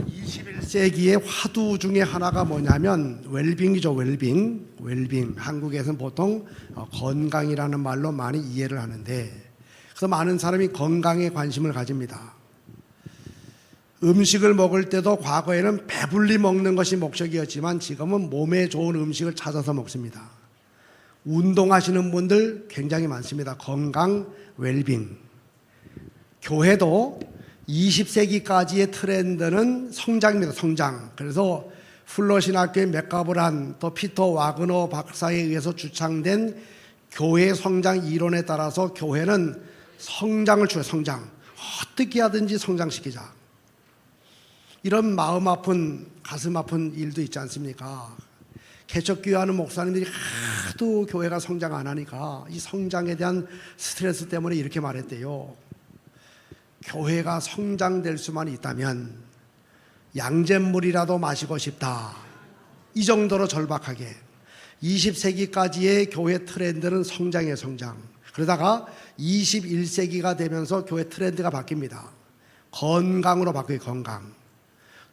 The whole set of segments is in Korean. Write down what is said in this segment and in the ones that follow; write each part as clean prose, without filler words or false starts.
21세기의 화두 중에 하나가 뭐냐면 웰빙이죠. 웰빙. 한국에서는 보통 건강이라는 말로 많이 이해를 하는데, 그래서 많은 사람이 건강에 관심을 가집니다. 음식을 먹을 때도 과거에는 배불리 먹는 것이 목적이었지만 지금은 몸에 좋은 음식을 찾아서 먹습니다. 운동하시는 분들 굉장히 많습니다. 건강, 웰빙. 교회도 20세기까지의 트렌드는 성장입니다. 성장. 그래서 플러 신학교의 맥가브란 또 피터 와그너 박사에 의해서 주창된 교회 성장 이론에 따라서 교회는 성장을 추구해요. 성장. 어떻게 하든지 성장시키자. 이런 마음 아픈, 가슴 아픈 일도 있지 않습니까? 개척교회 하는 목사님들이 하도 교회가 성장 안 하니까 이 성장에 대한 스트레스 때문에 이렇게 말했대요. 교회가 성장될 수만 있다면 양잿물이라도 마시고 싶다. 이 정도로 절박하게 20세기까지의 교회 트렌드는 성장이에요. 성장. 그러다가 21세기가 되면서 교회 트렌드가 바뀝니다. 건강으로 바뀌어요. 건강.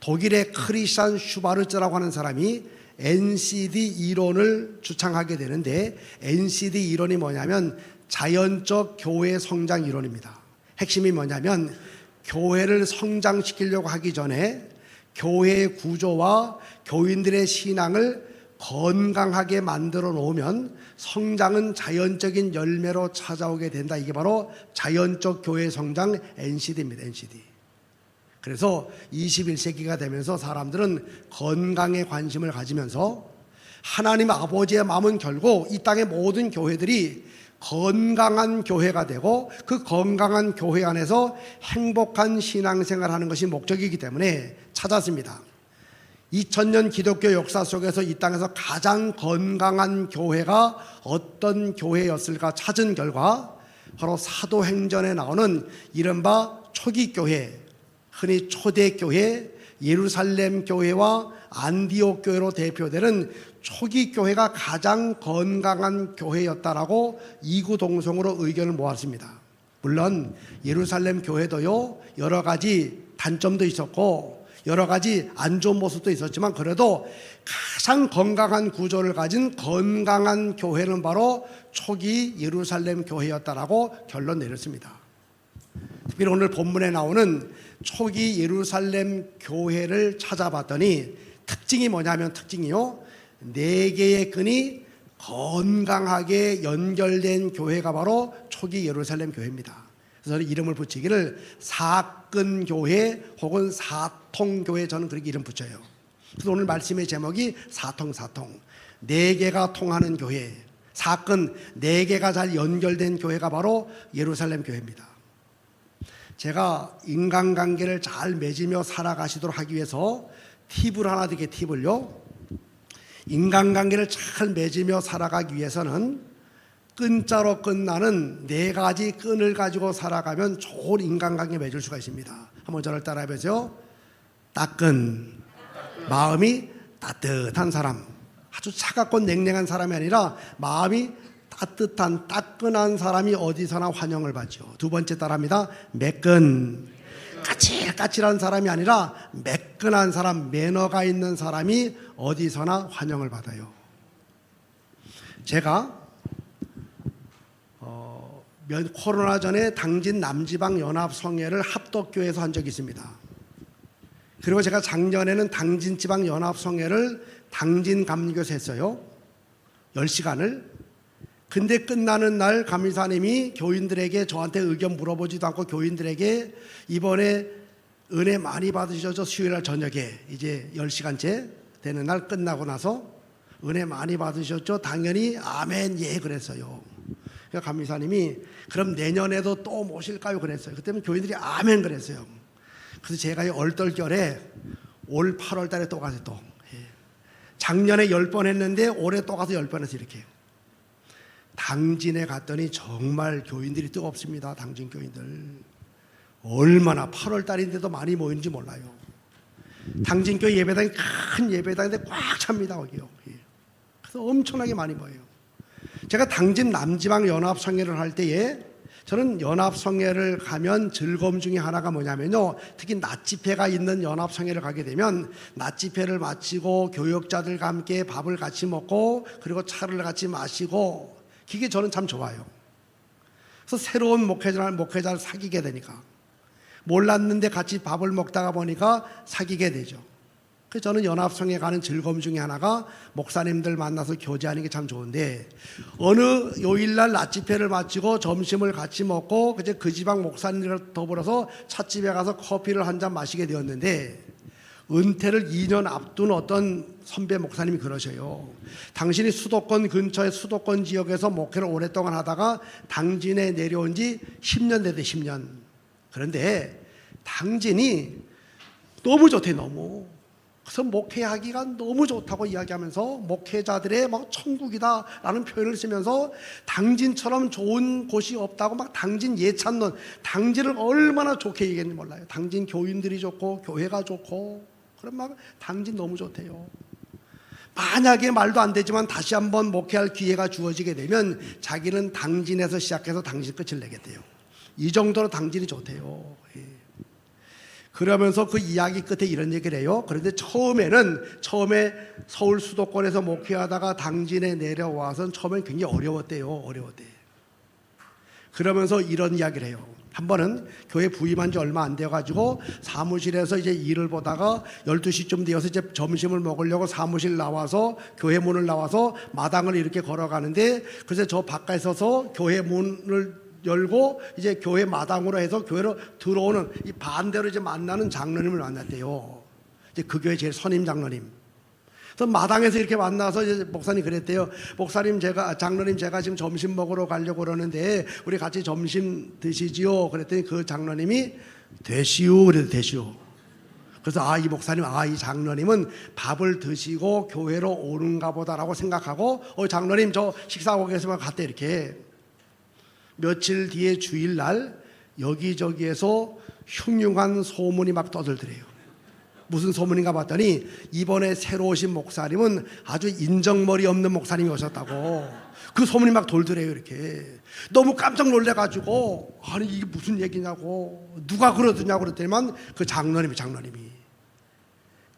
독일의 크리스찬 슈바르츠라고 하는 사람이 NCD 이론을 주창하게 되는데, NCD 이론이 뭐냐면 자연적 교회 성장 이론입니다. 핵심이 뭐냐면 교회를 성장시키려고 하기 전에 교회의 구조와 교인들의 신앙을 건강하게 만들어 놓으면 성장은 자연적인 열매로 찾아오게 된다. 이게 바로 자연적 교회 성장 NCD입니다. NCD. 그래서 21세기가 되면서 사람들은 건강에 관심을 가지면서 하나님 아버지의 마음은 결국 이 땅의 모든 교회들이 건강한 교회가 되고 그 건강한 교회 안에서 행복한 신앙생활을 하는 것이 목적이기 때문에 찾았습니다. 2000년 기독교 역사 속에서 이 땅에서 가장 건강한 교회가 어떤 교회였을까 찾은 결과 바로 사도행전에 나오는 이른바 초기 교회, 흔히 초대교회, 예루살렘 교회와 안디옥 교회로 대표되는 초기 교회가 가장 건강한 교회였다라고 이구동성으로 의견을 모았습니다. 물론 예루살렘 교회도요 여러 가지 단점도 있었고 여러 가지 안 좋은 모습도 있었지만 그래도 가장 건강한 구조를 가진 건강한 교회는 바로 초기 예루살렘 교회였다라고 결론 내렸습니다. 특별히 오늘 본문에 나오는 초기 예루살렘 교회를 찾아봤더니 특징이 뭐냐면 특징이요, 4개의 끈이 건강하게 연결된 교회가 바로 초기 예루살렘 교회입니다. 그래서 이름을 붙이기를 사끈교회 혹은 사통교회, 저는 그렇게 이름 붙여요. 그래서 오늘 말씀의 제목이 사통. 4개가 통하는 교회, 사끈 4개가 잘 연결된 교회가 바로 예루살렘 교회입니다. 제가 인간관계를 잘 맺으며 살아가시도록 하기 위해서 팁을 하나 드릴게요. 팁을요, 인간관계를 잘 맺으며 살아가기 위해서는 끈자로 끝나는 4가지 끈을 가지고 살아가면 좋은 인간관계 맺을 수가 있습니다. 한번 저를 따라해 보세요. 따끈, 마음이 따뜻한 사람, 아주 차갑고 냉랭한 사람이 아니라 마음이 따뜻한 따끈한 사람이 어디서나 환영을 받죠. 2번째 따라합니다. 매끈, 까칠까칠한 사람이 아니라 매끈한 사람, 매너가 있는 사람이 어디서나 환영을 받아요. 제가 코로나 전에 당진 남지방 연합성회를 합덕교회에서 한 적이 있습니다. 그리고 제가 작년에는 당진 지방 연합성회를 당진 감리교에서 했어요. 10시간을. 근데 끝나는 날 감리사님이 교인들에게, 저한테 의견 물어보지도 않고 교인들에게 이번에 은혜 많이 받으셨죠? 수요일날 저녁에 이제 10시간째 되는 날 끝나고 나서 은혜 많이 받으셨죠? 당연히 아멘, 예 그랬어요. 그러니까 감리사님이 그럼 내년에도 또 모실까요? 그랬어요. 그때는 교인들이 아멘 그랬어요. 그래서 제가 이 얼떨결에 올 8월 달에 또 가서 또 작년에 10번 했는데 올해 또 가서 10번 해서 이렇게 당진에 갔더니 정말 교인들이 뜨겁습니다. 당진 교인들 얼마나 8월 달인데도 많이 모이는지 몰라요. 당진교회 예배당이 큰 예배당인데 꽉 찹니다. 거기요. 그래서 엄청나게 많이 모여요. 제가 당진 남지방 연합성회를 할 때에 저는 연합성회를 가면 즐거움 중에 하나가 뭐냐면요, 특히 낮 집회가 있는 연합성회를 가게 되면 낮 집회를 마치고 교역자들과 함께 밥을 같이 먹고 그리고 차를 같이 마시고, 그게 저는 참 좋아요. 그래서 새로운 목회자를 사귀게 되니까, 몰랐는데 같이 밥을 먹다가 보니까 사귀게 되죠. 그래서 저는 연합성회 가는 즐거움 중에 하나가 목사님들 만나서 교제하는 게 참 좋은데, 어느 요일날 낮 집회를 마치고 점심을 같이 먹고 그제 그 지방 목사님들과 더불어서 찻집에 가서 커피를 한 잔 마시게 되었는데, 은퇴를 2년 앞둔 어떤 선배 목사님이 그러셔요. 당신이 수도권 근처의 수도권 지역에서 목회를 오랫동안 하다가 당진에 내려온 지 10년 됐대, 10년. 그런데 당진이 너무 좋대, 너무. 그래서 목회하기가 너무 좋다고 이야기하면서 목회자들의 막 천국이다라는 표현을 쓰면서 당진처럼 좋은 곳이 없다고 막 당진 예찬론, 당진을 얼마나 좋게 얘기했는지 몰라요. 당진 교인들이 좋고 교회가 좋고, 그럼 막 당진 너무 좋대요. 만약에 말도 안 되지만 다시 한번 목회할 기회가 주어지게 되면 자기는 당진에서 시작해서 당진 끝을 내겠대요. 이 정도로 당진이 좋대요. 그러면서 그 이야기 끝에 이런 얘기를 해요. 그런데 처음에 서울 수도권에서 목회하다가 당진에 내려와서 처음엔 굉장히 어려웠대요. 그러면서 이런 이야기를 해요. 한 번은 교회 부임한 지 얼마 안 되어가지고 사무실에서 이제 일을 보다가 12시쯤 되어서 이제 점심을 먹으려고 사무실 나와서 교회 문을 나와서 마당을 이렇게 걸어가는데, 그래서 저 바깥에 서서 교회 문을 열고 이제 교회 마당으로 해서 교회로 들어오는 이 반대로 이제 만나는 장로님을 만났대요. 이제 그 교회 제일 선임 장로님. 그래서 마당에서 이렇게 만나서 이제 목사님 그랬대요. 목사님, 장로님 제가 지금 점심 먹으러 가려고 그러는데 우리 같이 점심 드시지요? 그랬더니 그 장로님이 되시오. 그래도 되시오. 그래서 이 목사님, 이 장로님은 밥을 드시고 교회로 오는가 보다라고 생각하고, 장로님 저 식사하고 계시면 갔대, 이렇게. 며칠 뒤에 주일날 여기저기에서 흉흉한 소문이 막 떠들더래요. 무슨 소문인가 봤더니 이번에 새로 오신 목사님은 아주 인정머리 없는 목사님이 오셨다고 그 소문이 막 돌더래요. 이렇게 너무 깜짝 놀래가지고, 아니 이게 무슨 얘기냐고, 누가 그러더냐고 그랬더니만 그 장로님이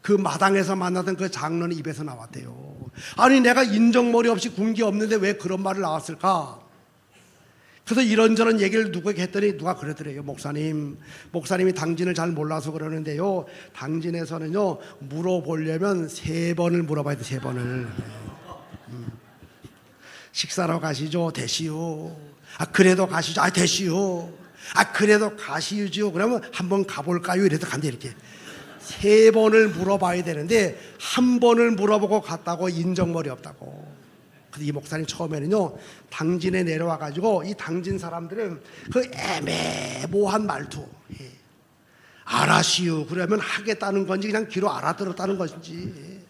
그 마당에서 만나던 그 장로님 입에서 나왔대요. 아니 내가 인정머리 없이 군기 없는데 왜 그런 말을 나왔을까? 그래서 이런저런 얘기를 누구에게 했더니 누가 그러더래요. 목사님이 당진을 잘 몰라서 그러는데요, 당진에서는요 물어보려면 3번을 물어봐야 돼. 3번을. 식사로 가시죠? 되시오. 그래도 가시죠? 되시오. 그래도 가시죠? 그러면 한번 가볼까요? 이래서 간대. 이렇게 3번을 물어봐야 되는데 한 번을 물어보고 갔다고 인정머리 없다고. 근데 이 목사님 처음에는요 당진에 내려와가지고 이 당진 사람들은 그 애매모호한 말투, 알아시오 그러면 하겠다는 건지 그냥 귀로 알아들었다는 것인지,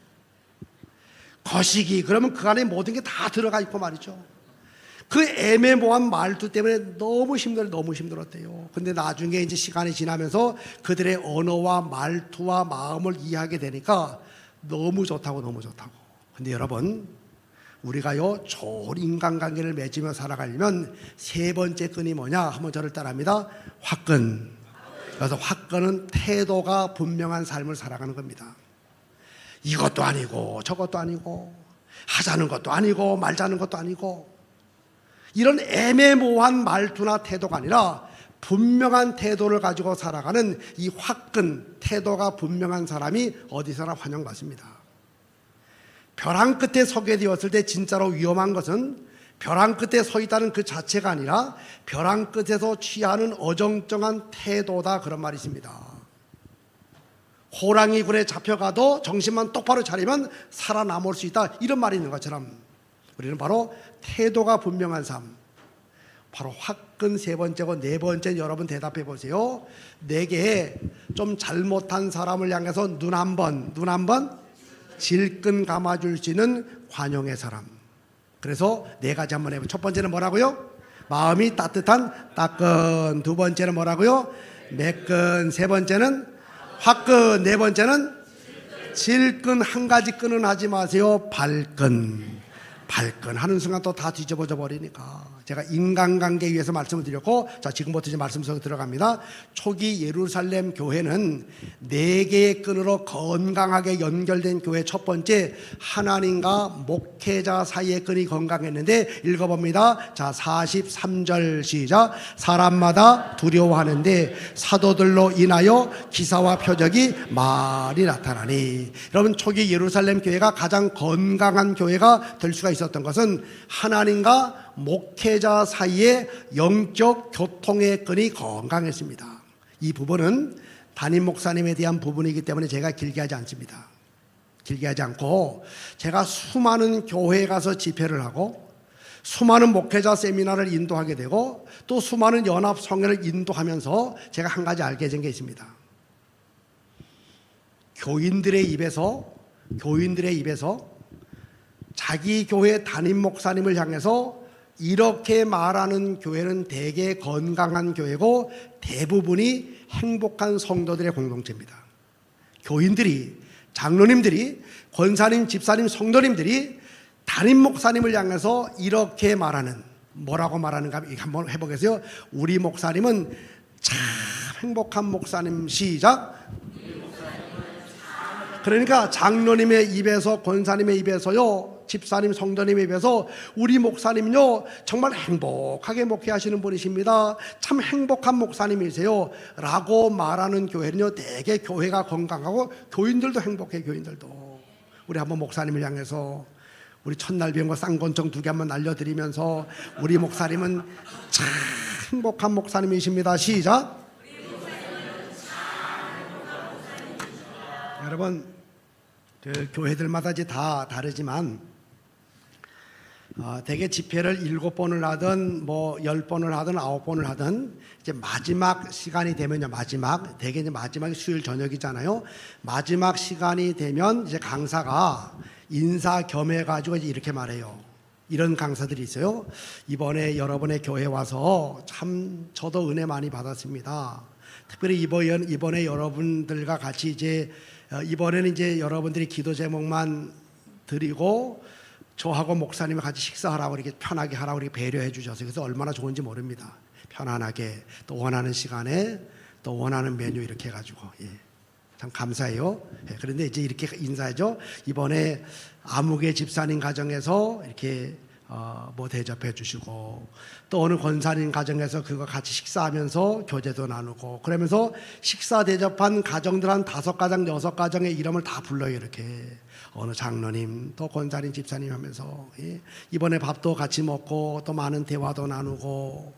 거시기 그러면 그 안에 모든 게 다 들어가 있고 말이죠. 그 애매모호한 말투 때문에 너무 힘들었대요. 근데 나중에 이제 시간이 지나면서 그들의 언어와 말투와 마음을 이해하게 되니까 너무 좋다고. 근데 여러분, 우리가요 좋은 인간관계를 맺으며 살아가려면 3번째 끈이 뭐냐? 한번 저를 따라합니다. 화끈. 그래서 화끈은 태도가 분명한 삶을 살아가는 겁니다. 이것도 아니고 저것도 아니고 하자는 것도 아니고 말자는 것도 아니고, 이런 애매모호한 말투나 태도가 아니라 분명한 태도를 가지고 살아가는 이 화끈, 태도가 분명한 사람이 어디서나 환영받습니다. 벼랑 끝에 서게 되었을 때 진짜로 위험한 것은 벼랑 끝에 서 있다는 그 자체가 아니라 벼랑 끝에서 취하는 어정쩡한 태도다, 그런 말이 있습니다. 호랑이 굴에 잡혀가도 정신만 똑바로 차리면 살아남을 수 있다, 이런 말이 있는 것처럼 우리는 바로 태도가 분명한 삶, 바로 화끈 3번째고 4번째 여러분 대답해 보세요. 내게 좀 잘못한 사람을 향해서 눈 한 번 질끈 감아줄 수 있는 관용의 사람. 그래서 4가지 한번 해보세요. 첫 번째는 뭐라고요? 마음이 따뜻한 따끈. 2번째는 뭐라고요? 매끈. 3번째는 화끈. 4번째는 질끈. 한 가지 끈은 하지 마세요. 발끈. 하는 순간 또 다 뒤집어져 버리니까. 제가 인간관계에 의해서 말씀을 드렸고, 자, 지금부터 이제 말씀 속에 들어갑니다. 초기 예루살렘 교회는 네 개의 끈으로 건강하게 연결된 교회. 첫 번째, 하나님과 목회자 사이의 끈이 건강했는데, 읽어봅니다. 자, 43절 시작. 사람마다 두려워하는데 사도들로 인하여 기사와 표적이 많이 나타나니. 여러분, 초기 예루살렘 교회가 가장 건강한 교회가 될 수가 있었던 것은 하나님과 목회자 사이의 영적 교통의 끈이 건강했습니다. 이 부분은 담임 목사님에 대한 부분이기 때문에 제가 길게 하지 않습니다. 길게 하지 않고, 제가 수많은 교회에 가서 집회를 하고 수많은 목회자 세미나를 인도하게 되고 또 수많은 연합 성회를 인도하면서 제가 한 가지 알게 된 게 있습니다. 교인들의 입에서 자기 교회 담임 목사님을 향해서 이렇게 말하는 교회는 대개 건강한 교회고 대부분이 행복한 성도들의 공동체입니다. 교인들이, 장로님들이, 권사님, 집사님, 성도님들이 담임 목사님을 향해서 이렇게 말하는, 뭐라고 말하는가 한번 해보겠어요. 우리 목사님은 참 행복한 목사님. 시작. 그러니까 장로님의 입에서, 권사님의 입에서요, 집사님, 성도님의 입에서 우리 목사님은요 정말 행복하게 목회하시는 분이십니다, 참 행복한 목사님이세요 라고 말하는 교회는요 대개 교회가 건강하고 교인들도 행복해. 교인들도. 우리 한번 목사님을 향해서 우리 첫날 비행과 쌍권총 2개 한번 날려드리면서 우리 목사님은 참 행복한 목사님이십니다. 시작. 여러분, 교회들마다 이제 다 다르지만 대개 집회를 7번을 하든 뭐 10번을 하든 9번을 하든 이제 마지막 시간이 되면요, 대개 이제 마지막이 수요일 저녁이잖아요. 마지막 시간이 되면 이제 강사가 인사 겸해 가지고 이렇게 말해요. 이런 강사들이 있어요. 이번에 여러분의 교회 와서 참 저도 은혜 많이 받았습니다. 특별히 이번에 여러분들과 같이 이번에는 이제 여러분들이 기도 제목만 드리고 저하고 목사님이 같이 식사하라고 이렇게 편하게 하라고 이렇게 배려해 주셔서 그래서 얼마나 좋은지 모릅니다. 편안하게 또 원하는 시간에 또 원하는 메뉴 이렇게 해가지고, 예, 참 감사해요. 예, 그런데 이제 이렇게 인사하죠. 이번에 아무개 집사님 가정에서 이렇게 뭐 대접해 주시고 또 어느 권사님 가정에서 그거 같이 식사하면서 교제도 나누고 그러면서 식사 대접한 가정들 한 5가정 6가정의 이름을 다 불러요. 이렇게 어느 장로님 또 권사님 집사님 하면서, 예, 이번에 밥도 같이 먹고 또 많은 대화도 나누고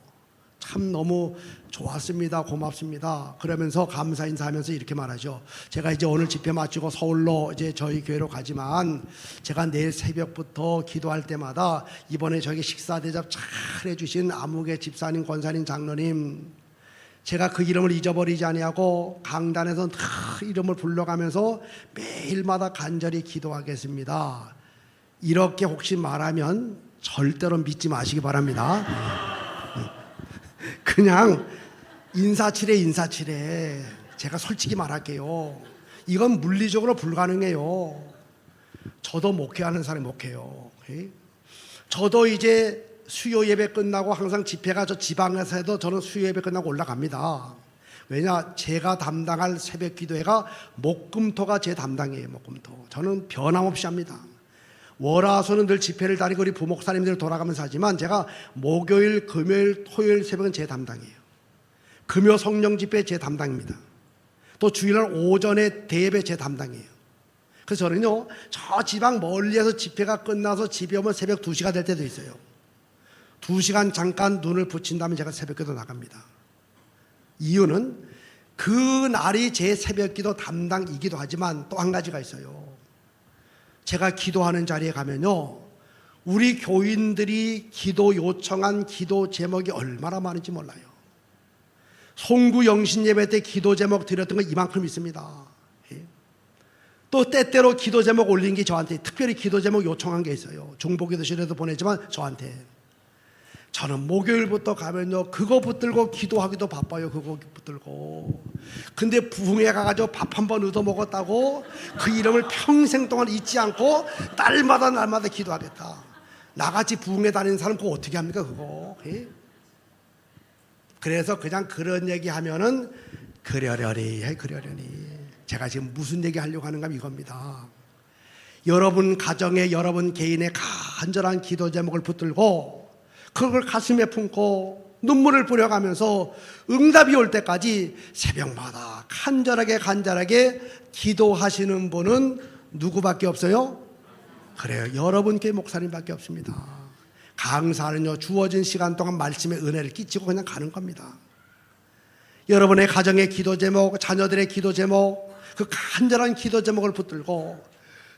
참 너무 좋았습니다. 고맙습니다. 그러면서 감사 인사하면서 이렇게 말하죠. 제가 이제 오늘 집회 마치고 서울로 이제 저희 교회로 가지만 제가 내일 새벽부터 기도할 때마다 이번에 저기 식사 대접 잘 해주신 아무개 집사님, 권사님, 장로님 제가 그 이름을 잊어버리지 아니하고 강단에서 다 이름을 불러가면서 매일마다 간절히 기도하겠습니다. 이렇게 혹시 말하면 절대로 믿지 마시기 바랍니다. 그냥 인사치레. 제가 솔직히 말할게요. 이건 물리적으로 불가능해요. 저도 목회하는 사람이 목회요. 저도 이제 수요 예배 끝나고 항상 집회가 저 지방에서 해도 저는 수요 예배 끝나고 올라갑니다. 왜냐, 제가 담당할 새벽 기도회가 목금토가 제 담당이에요. 목금토. 저는 변함없이 합니다. 월화수는 늘 집회를 다니고 우리 부목사님들 돌아가면서 하지만 제가 목요일, 금요일, 토요일 새벽은 제 담당이에요. 금요 성령 집회 제 담당입니다. 또 주일날 오전에 대예배 제 담당이에요. 그래서 저는요 저 지방 멀리에서 집회가 끝나서 집에 오면 새벽 2시가 될 때도 있어요. 2시간 잠깐 눈을 붙인 다음에 제가 새벽기도 나갑니다. 이유는 그 날이 제 새벽기도 담당이기도 하지만 또 한 가지가 있어요. 제가 기도하는 자리에 가면요 우리 교인들이 기도 요청한 기도 제목이 얼마나 많은지 몰라요. 송구 영신 예배 때 기도 제목 드렸던 거 이만큼 있습니다. 또 때때로 기도 제목 올린 게 저한테 특별히 기도 제목 요청한 게 있어요. 중보기도실에도 보내지만 저한테. 저는 목요일부터 가면요 그거 붙들고 기도하기도 바빠요. 그거 붙들고. 근데 부흥회 가가지고 밥 한 번 얻어 먹었다고 그 이름을 평생 동안 잊지 않고 날마다 기도하겠다. 나같이 부흥회 다니는 사람 그거 어떻게 합니까 그거? 예? 그래서 그냥 그런 얘기 하면은 그러려니 그러려니. 제가 지금 무슨 얘기 하려고 하는가 이겁니다. 여러분 가정에 여러분 개인의 간절한 기도 제목을 붙들고 그걸 가슴에 품고 눈물을 뿌려가면서 응답이 올 때까지 새벽마다 간절하게 기도하시는 분은 누구밖에 없어요? 그래요. 여러분 교회 목사님밖에 없습니다. 강사는요 주어진 시간 동안 말씀의 은혜를 끼치고 그냥 가는 겁니다. 여러분의 가정의 기도 제목, 자녀들의 기도 제목, 그 간절한 기도 제목을 붙들고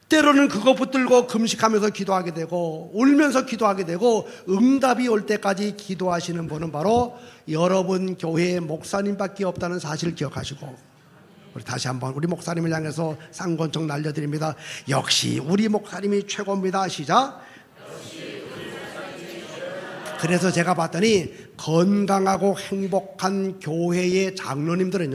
때로는 그거 붙들고 금식하면서 기도하게 되고 울면서 기도하게 되고 응답이 올 때까지 기도하시는 분은 바로 여러분 교회의 목사님밖에 없다는 사실을 기억하시고, 우리 다시 한번 우리 목사님을 향해서 쌍권총 날려드립니다. 역시 우리 목사님이 최고입니다. 시작. 그래서 제가 봤더니 건강하고 행복한 교회의 장로님들은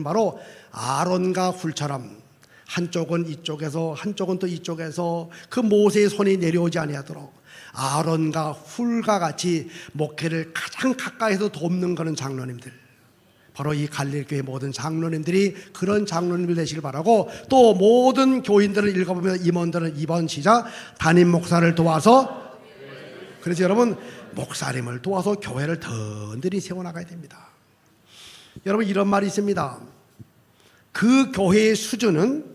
바로 아론과 훌처럼 한쪽은 이쪽에서 한쪽은 또 이쪽에서 그 모세의 손이 내려오지 아니하도록 아론과 훌과 같이 목회를 가장 가까이서 돕는 그런 장로님들, 바로 이 갈릴교회 모든 장로님들이 그런 장로님들 되시길 바라고, 또 모든 교인들을 읽어보면 임원들은 이번 시작 담임 목사를 도와서, 그래서 여러분 목사님을 도와서 교회를 든든히 세워나가야 됩니다. 여러분 이런 말이 있습니다. 그 교회의 수준은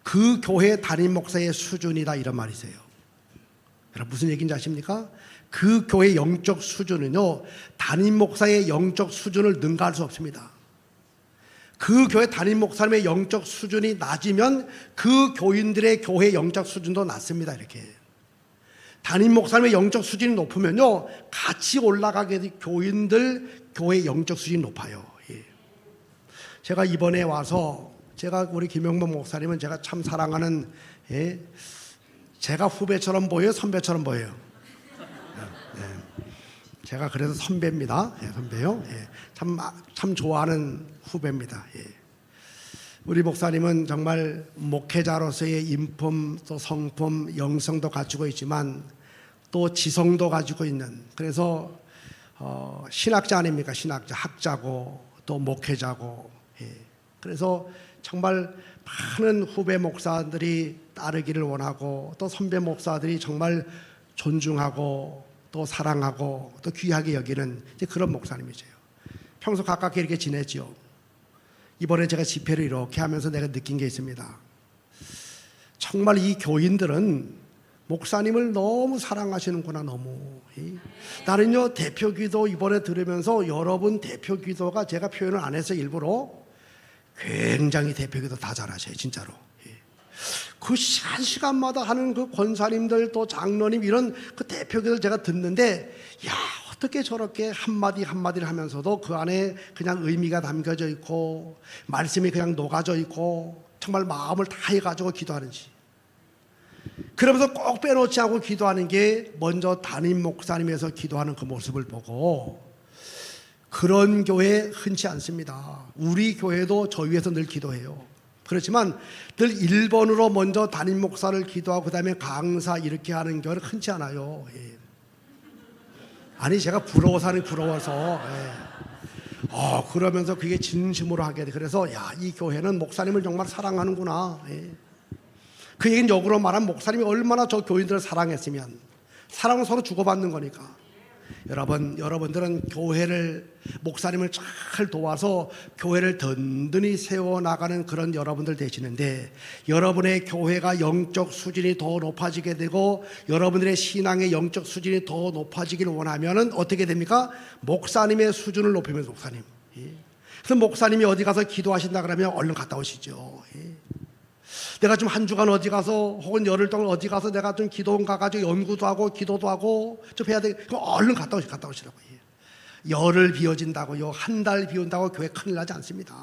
그 교회 담임 목사의 수준이다, 이런 말이 있어요. 여러분 무슨 얘기인지 아십니까? 그 교회의 영적 수준은요 담임 목사의 영적 수준을 능가할 수 없습니다. 그 교회 담임 목사님의 영적 수준이 낮으면 그 교인들의 교회 영적 수준도 낮습니다. 이렇게 담임 목사님의 영적 수준이 높으면요 같이 올라가게 된 교인들 교회 영적 수준이 높아요. 예. 제가 이번에 와서 우리 김영범 목사님은 제가 참 사랑하는, 예, 제가 후배처럼 보여요, 선배처럼 보여요? 예. 제가 그래서 선배입니다. 예, 선배요. 예. 참 좋아하는 후배입니다. 예. 우리 목사님은 정말 목회자로서의 인품, 또 성품, 영성도 갖추고 있지만 또 지성도 가지고 있는, 그래서 신학자 아닙니까? 신학자, 학자고 또 목회자고. 예. 그래서 정말 많은 후배 목사들이 따르기를 원하고 또 선배 목사들이 정말 존중하고 또 사랑하고 또 귀하게 여기는 이제 그런 목사님이세요. 평소 가깝게 이렇게 지냈죠. 이번에 제가 집회를 이렇게 하면서 내가 느낀 게 있습니다. 정말 이 교인들은 목사님을 너무 사랑하시는구나. 너무. 나는요 대표 기도 이번에 들으면서 여러분 대표 기도가 제가 표현을 안 해서 일부러 굉장히 대표 기도 다 잘하셔요. 진짜로. 그 한 시간마다 하는 그 권사님들 또 장로님 이런 그 대표 기도를 제가 듣는데, 야 어떻게 저렇게 한마디 한마디를 하면서도 그 안에 그냥 의미가 담겨져 있고 말씀이 그냥 녹아져 있고 정말 마음을 다해가지고 기도하는지, 그러면서 꼭 빼놓지 않고 기도하는 게 먼저 담임 목사님에서 기도하는 그 모습을 보고, 그런 교회 흔치 않습니다. 우리 교회도 저 위에서 늘 기도해요. 그렇지만 늘 1번으로 먼저 담임 목사를 기도하고 그 다음에 강사 이렇게 하는 교회는 흔치 않아요. 예. 아니 제가 부러워서. 예. 그러면서 그게 진심으로 하게 돼. 그래서 이 교회는 목사님을 정말 사랑하는구나. 예. 그 얘기는 역으로 말하면 목사님이 얼마나 저 교인들을 사랑했으면, 사랑은 서로 주고받는 거니까. 여러분들은 목사님을 잘 도와서 교회를 든든히 세워나가는 그런 여러분들 되시는데, 여러분의 교회가 영적 수준이 더 높아지게 되고 여러분들의 신앙의 영적 수준이 더 높아지기를 원하면 어떻게 됩니까? 목사님의 수준을 높이면서 목사님. 그래서 목사님이 어디 가서 기도하신다 그러면 얼른 갔다 오시죠. 내가 좀 한 주간 어디 가서 혹은 열흘 동안 어디 가서 내가 좀 기도원 가가지고 연구도 하고 기도도 하고 좀 해야 돼. 그럼 얼른 갔다 오시라고. 열흘 비워진다고요, 한 달 비운다고 교회 큰일 나지 않습니다.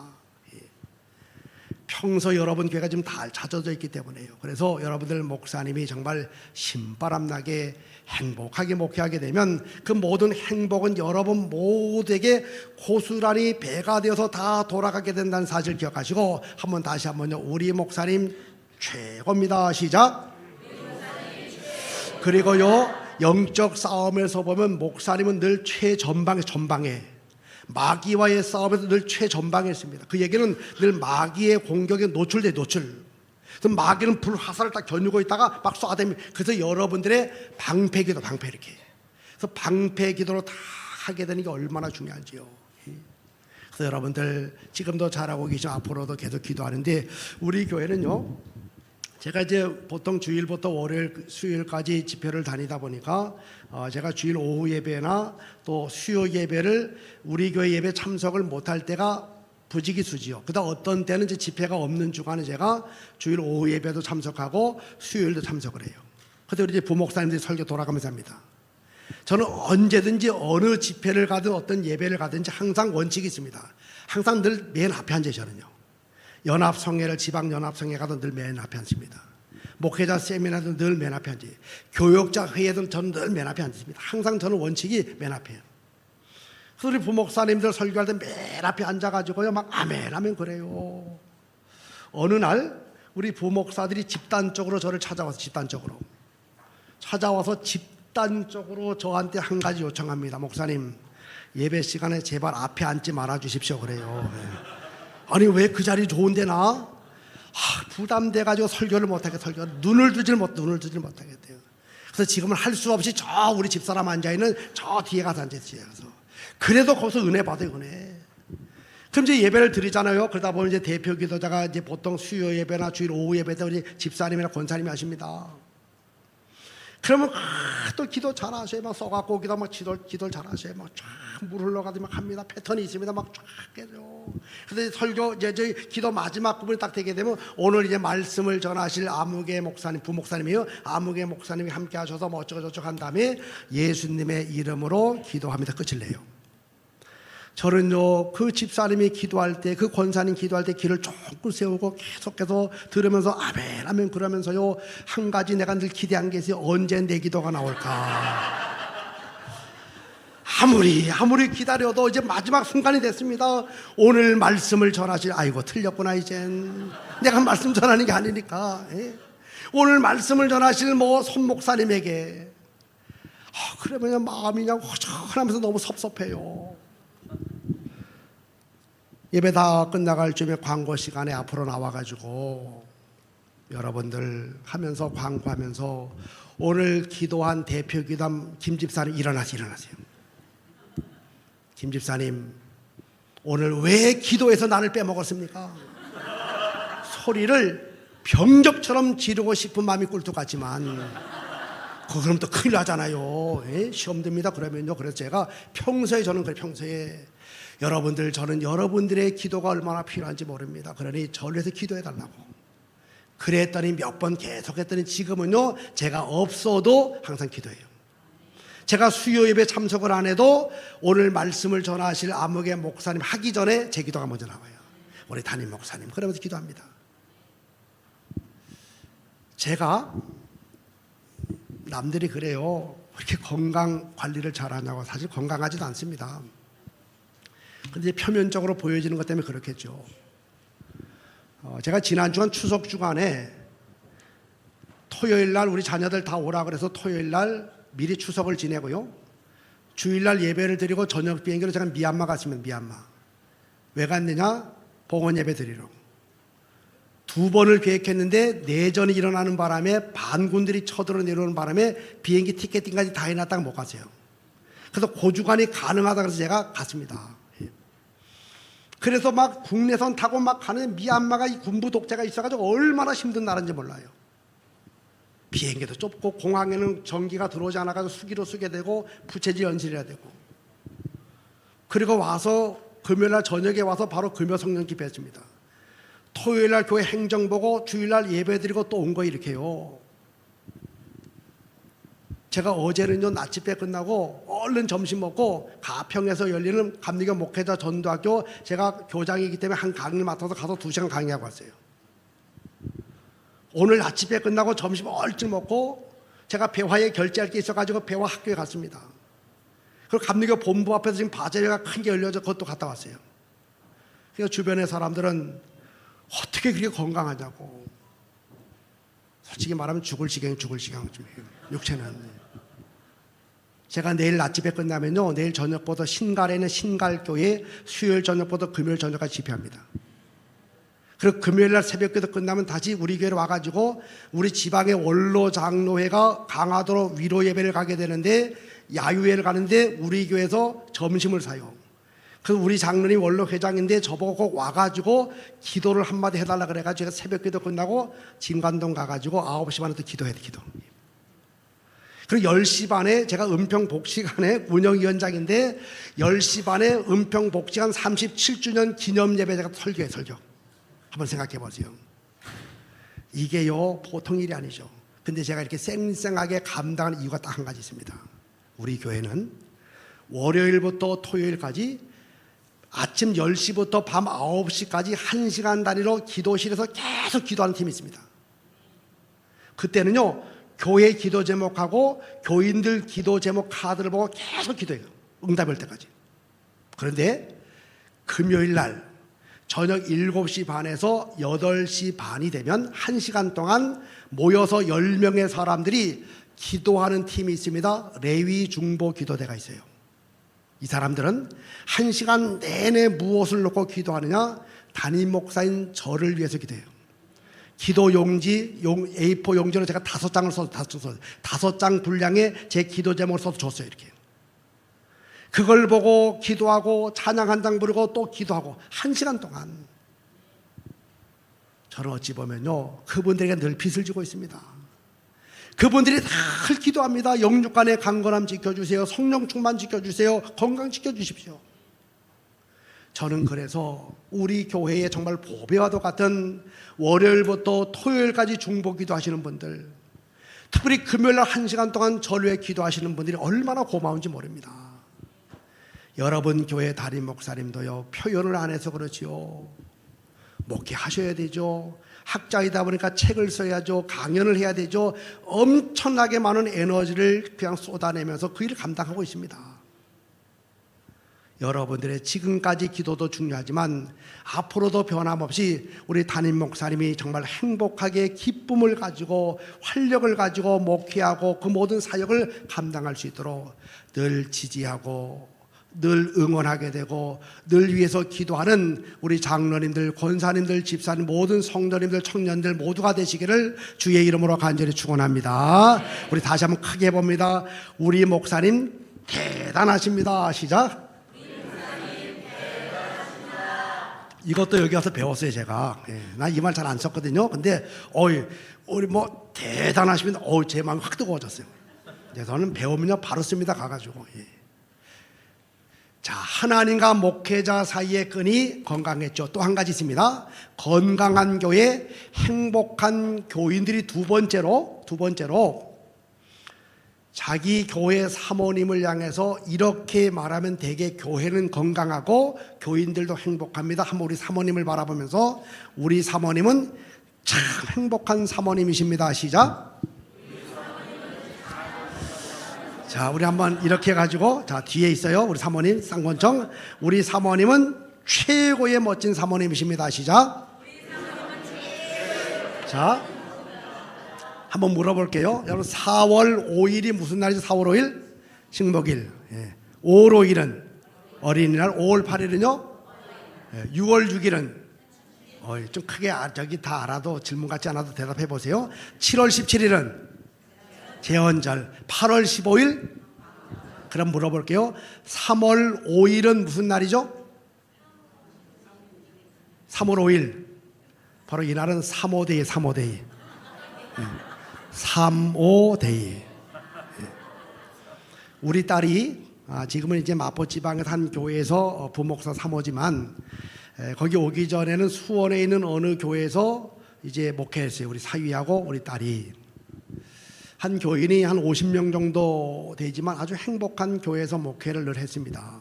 평소 여러분 교회가 지금 다 찾아져 있기 때문에요. 그래서 여러분들 목사님이 정말 신바람나게 행복하게 목회하게 되면 그 모든 행복은 여러분 모두에게 고스란히 배가 되어서 다 돌아가게 된다는 사실 기억하시고, 다시 한번요. 우리 목사님 최고입니다. 시작. 그리고요, 영적 싸움에서 보면 목사님은 늘 전방에 마귀와의 싸움에서 늘 최전방에 있습니다. 그 얘기는 늘 마귀의 공격에 노출. 그래서 마귀는 불 화살을 딱 겨누고 있다가 막 쏴대면, 그래서 여러분들의 방패기도 이렇게. 그래서 방패기도로 다 하게 되는 게 얼마나 중요한지요. 그래서 여러분들 지금도 잘하고 계시고 앞으로도 계속 기도하는데, 우리 교회는요, 제가 이제 보통 주일부터 월요일, 수요일까지 집회를 다니다 보니까 제가 주일 오후 예배나 또 수요 예배를 우리 교회 예배 참석을 못할 때가 부지기수지요. 그다음 어떤 때는 이제 집회가 없는 주간에 제가 주일 오후 예배도 참석하고 수요일도 참석을 해요. 그때 우리 이제 부목사님들이 설교 돌아가면서 합니다. 저는 언제든지 어느 집회를 가든 어떤 예배를 가든지 항상 원칙이 있습니다. 항상 늘 맨 앞에 앉아요. 저는요. 연합성회를 지방연합성회 가든 늘 맨 앞에 앉습니다. 목회자 세미나도 늘 맨 앞에 앉아요. 교역자 회의든 저는 늘 맨 앞에 앉습니다. 항상 저는 원칙이 맨 앞에요. 그래서 우리 부목사님들 설교할 때 맨 앞에 앉아가지고요, 막 아멘 그래요. 어느 날 우리 부목사들이 집단적으로 저를 찾아와서 집단적으로 저한테 한 가지 요청합니다. 목사님, 예배 시간에 제발 앞에 앉지 말아 주십시오 그래요. 아니 왜 그 자리 좋은데 나? 부담돼가지고 설교를 못하겠어요. 눈을 뜨질 못하겠대요. 그래서 지금은 할 수 없이 저 우리 집사람 앉아있는 저 뒤에 가서 앉았어요. 그래도 거기서 은혜 받아요, 은혜. 그럼 이제 예배를 드리잖아요. 그러다 보면 이제 대표 기도자가 이제 보통 수요 예배나 주일 오후 예배 때 우리 집사님이나 권사님이 하십니다. 그러면 또 기도 잘하셔요. 막 써갖고 기도 막 기도를 잘하셔요. 막 쫙 물 흘러가듯이 막 합니다. 패턴이 있습니다. 막 쫙 깨죠. 그래서 설교 이제 저희 기도 마지막 부분이 딱 되게 되면 오늘 이제 말씀을 전하실 아무개 목사님, 부목사님이요. 아무개 목사님이 함께 하셔서 뭐 어쩌고저쩌고 한 다음에 예수님의 이름으로 기도하면서 끝을 내요. 저는요, 그 집사님이 기도할 때, 그 권사님 기도할 때 길을 쭉 세우고 계속해서 들으면서 아멘 그러면서요, 한 가지 내가 늘 기대한 게 있어요. 언제 내 기도가 나올까? 아무리 기다려도 이제 마지막 순간이 됐습니다. 오늘 말씀을 전하실, 아이고 틀렸구나 이젠. 내가 말씀 전하는 게 아니니까. 오늘 말씀을 전하실 뭐 손목사님에게 그러면 마음이 그냥 허전하면서 너무 섭섭해요. 예배 다 끝나갈 쯤에 광고 시간에 앞으로 나와가지고 여러분들 하면서 광고하면서 오늘 기도한 대표 기담 김 집사님 일어나세요. 김 집사님, 오늘 왜 기도해서 나를 빼먹었습니까? 소리를 병적처럼 지르고 싶은 마음이 꿀뚝 같지만 그럼 또 큰일 나잖아요. 시험 듭니다. 그러면요. 그래서 제가 저는 평소에 여러분들, 저는 여러분들의 기도가 얼마나 필요한지 모릅니다. 그러니 저를 위해서 기도해달라고. 그랬더니 몇 번 계속했더니 지금은요, 제가 없어도 항상 기도해요. 제가 수요 예배 참석을 안 해도 오늘 말씀을 전하실 아무개 목사님 하기 전에 제 기도가 먼저 나와요. 우리 담임 목사님, 그러면서 기도합니다. 제가 남들이 그래요. 그렇게 건강 관리를 잘하냐고. 사실 건강하지도 않습니다. 근데 표면적으로 보여지는 것 때문에 그렇겠죠. 제가 지난 주간 추석 주간에 토요일 날 우리 자녀들 다 오라 그래서 토요일 날 미리 추석을 지내고요. 주일 날 예배를 드리고 저녁 비행기로 제가 미얀마 갔습니다. 미얀마. 왜 갔느냐? 봉헌 예배 드리러. 2번을 계획했는데 내전이 일어나는 바람에 반군들이 쳐들어 내려오는 바람에 비행기 티켓팅까지 다 해놨다가 못 갔어요. 그래서 고주간이 가능하다 그래서 제가 갔습니다. 그래서 막 국내선 타고 막 가는 미얀마가 이 군부 독재가 있어가지고 얼마나 힘든 나라인지 몰라요. 비행기도 좁고 공항에는 전기가 들어오지 않아가지고 수기로 쓰게 되고 부채질 연실해야 되고, 그리고 와서 금요일날 저녁에 와서 바로 금요 성령 기도했습니다. 토요일날 교회 행정 보고 주일날 예배 드리고 또 온 거 이렇게요. 제가 어제는요, 낮집회 끝나고 얼른 점심 먹고 가평에서 열리는 감리교 목회자 전도학교, 제가 교장이기 때문에 한 강의 맡아서 가서 2시간 강의하고 왔어요. 오늘 낮집회 끝나고 점심 얼찍 먹고 제가 배화에 결제할 게 있어가지고 배화 학교에 갔습니다. 그리고 감리교 본부 앞에서 지금 바제회가 큰 게 열려서 그것도 갔다 왔어요. 그러니까 주변의 사람들은 어떻게 그렇게 건강하냐고. 솔직히 말하면 죽을 지경 좀 해요. 육체는. 제가 내일 낮집에 끝나면요, 내일 저녁부터 신갈에 있는 신갈교회 수요일 저녁부터 금요일 저녁까지 집회합니다. 그리고 금요일 날 새벽기도 끝나면 다시 우리 교회로 와가지고 우리 지방의 원로 장로회가 강화도로 위로 예배를 가게 되는데, 야유회를 가는데 우리 교회에서 점심을 사요. 그래서 우리 장로님 원로 회장인데 저보고 꼭 와가지고 기도를 한마디 해달라 그래가지고 제가 새벽기도 끝나고 진관동 가가지고 9시 반에 또 기도해야 돼. 기도. 그리고 10시 반에 제가 은평복지관의 운영위원장인데 10시 반에 은평복지관 37주년 기념예배 제가 설교해. 설교 한번 생각해 보세요. 이게요 보통 일이 아니죠. 근데 제가 이렇게 쌩쌩하게 감당하는 이유가 딱 한 가지 있습니다. 우리 교회는 월요일부터 토요일까지 아침 10시부터 밤 9시까지 1시간 단위로 기도실에서 계속 기도하는 팀이 있습니다. 그때는요 교회 기도 제목하고 교인들 기도 제목 카드를 보고 계속 기도해요. 응답이 올 때까지. 그런데 금요일 날 저녁 7시 반에서 8시 반이 되면 1시간 동안 모여서 10명의 사람들이 기도하는 팀이 있습니다. 레위 중보 기도대가 있어요. 이 사람들은 1시간 내내 무엇을 놓고 기도하느냐? 담임 목사인 저를 위해서 기도해요. 기도 용지, A4 용지로 제가 5장을 써서 5장 분량의 제 기도 제목을 써서 줬어요. 이렇게. 그걸 보고 기도하고 찬양 한 장 부르고 또 기도하고 1시간 동안. 저는 어찌 보면요 그분들에게 늘 빚을 지고 있습니다. 그분들이 늘 기도합니다. 영육간의 강건함 지켜주세요. 성령 충만 지켜주세요. 건강 지켜주십시오. 저는 그래서 우리 교회에 정말 보배와도 같은 월요일부터 토요일까지 중보기도 하시는 분들, 특별히 금요일날 1시간 동안 절외 기도하시는 분들이 얼마나 고마운지 모릅니다. 여러분 교회 담임 목사님도요 표현을 안 해서 그렇지요. 목회하셔야 되죠. 학자이다 보니까 책을 써야죠. 강연을 해야 되죠. 엄청나게 많은 에너지를 그냥 쏟아내면서 그 일을 감당하고 있습니다. 여러분들의 지금까지 기도도 중요하지만 앞으로도 변함없이 우리 담임 목사님이 정말 행복하게 기쁨을 가지고 활력을 가지고 목회하고 그 모든 사역을 감당할 수 있도록 늘 지지하고 늘 응원하게 되고 늘 위해서 기도하는 우리 장로님들, 권사님들, 집사님, 모든 성도님들, 청년들 모두가 되시기를 주의 이름으로 간절히 축원합니다. 우리 다시 한번 크게 봅니다. 우리 목사님 대단하십니다. 시작. 이것도 여기 와서 배웠어요. 제가. 나 이 말 잘 안 썼거든요. 근데 우리 뭐 대단하십니다. 제 마음이 확 뜨거워졌어요. 저는 배우면요 바로 씁니다. 가가지고. 자, 하나님과 목회자 사이의 끈이 건강했죠. 또 한 가지 있습니다. 건강한 교회, 행복한 교인들이 두 번째로 자기 교회 사모님을 향해서 이렇게 말하면 되게 교회는 건강하고 교인들도 행복합니다. 한번 우리 사모님을 바라보면서 우리 사모님은 참 행복한 사모님이십니다. 시작. 자, 우리 한번 이렇게 해가지고, 자, 뒤에 있어요. 우리 사모님, 쌍권청. 우리 사모님은 최고의 멋진 사모님이십니다. 시작. 자, 한번 물어볼게요. 여러분, 4월 5일이 무슨 날이죠? 4월 5일? 식목일. 5월 5일은 어린이날, 5월 8일은요? 6월 6일은 좀 크게 저기 다 알아도 질문 같지 않아도 대답해 보세요. 7월 17일은 제헌절. 8월 15일? 그럼 물어볼게요. 3월 5일은 무슨 날이죠? 3월 5일. 바로 이날은 3.5데이, 3.5데이. 3.5데이. 우리 딸이 지금은 이제 마포지방의 한 교회에서 부목사 사모지만 거기 오기 전에는 수원에 있는 어느 교회에서 이제 목회했어요. 우리 사위하고 우리 딸이. 한 교인이 한 50명 정도 되지만 아주 행복한 교회에서 목회를 늘 했습니다.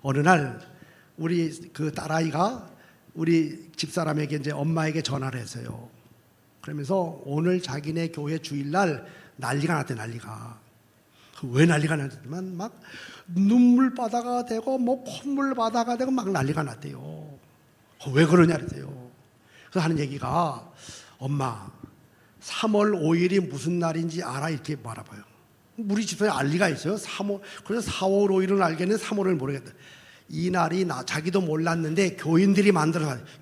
어느 날 우리 그 딸아이가 우리 집사람에게 이제 엄마에게 전화를 했어요. 그러면서 오늘 자기네 교회 주일날 난리가 났대. 난리가. 왜 난리가 났냐면 막 눈물바다가 되고 뭐 콧물바다가 되고 막 난리가 났대요. 왜 그러냐 그랬어요. 그래서 하는 얘기가 엄마 3월 5일이 무슨 날인지 알아? 이렇게 말아봐요. 우리 집사에 알 리가 있어요? 3월, 그래서 4월 5일은 알겠는데 3월을 모르겠다. 이 날이 자기도 몰랐는데 교인들이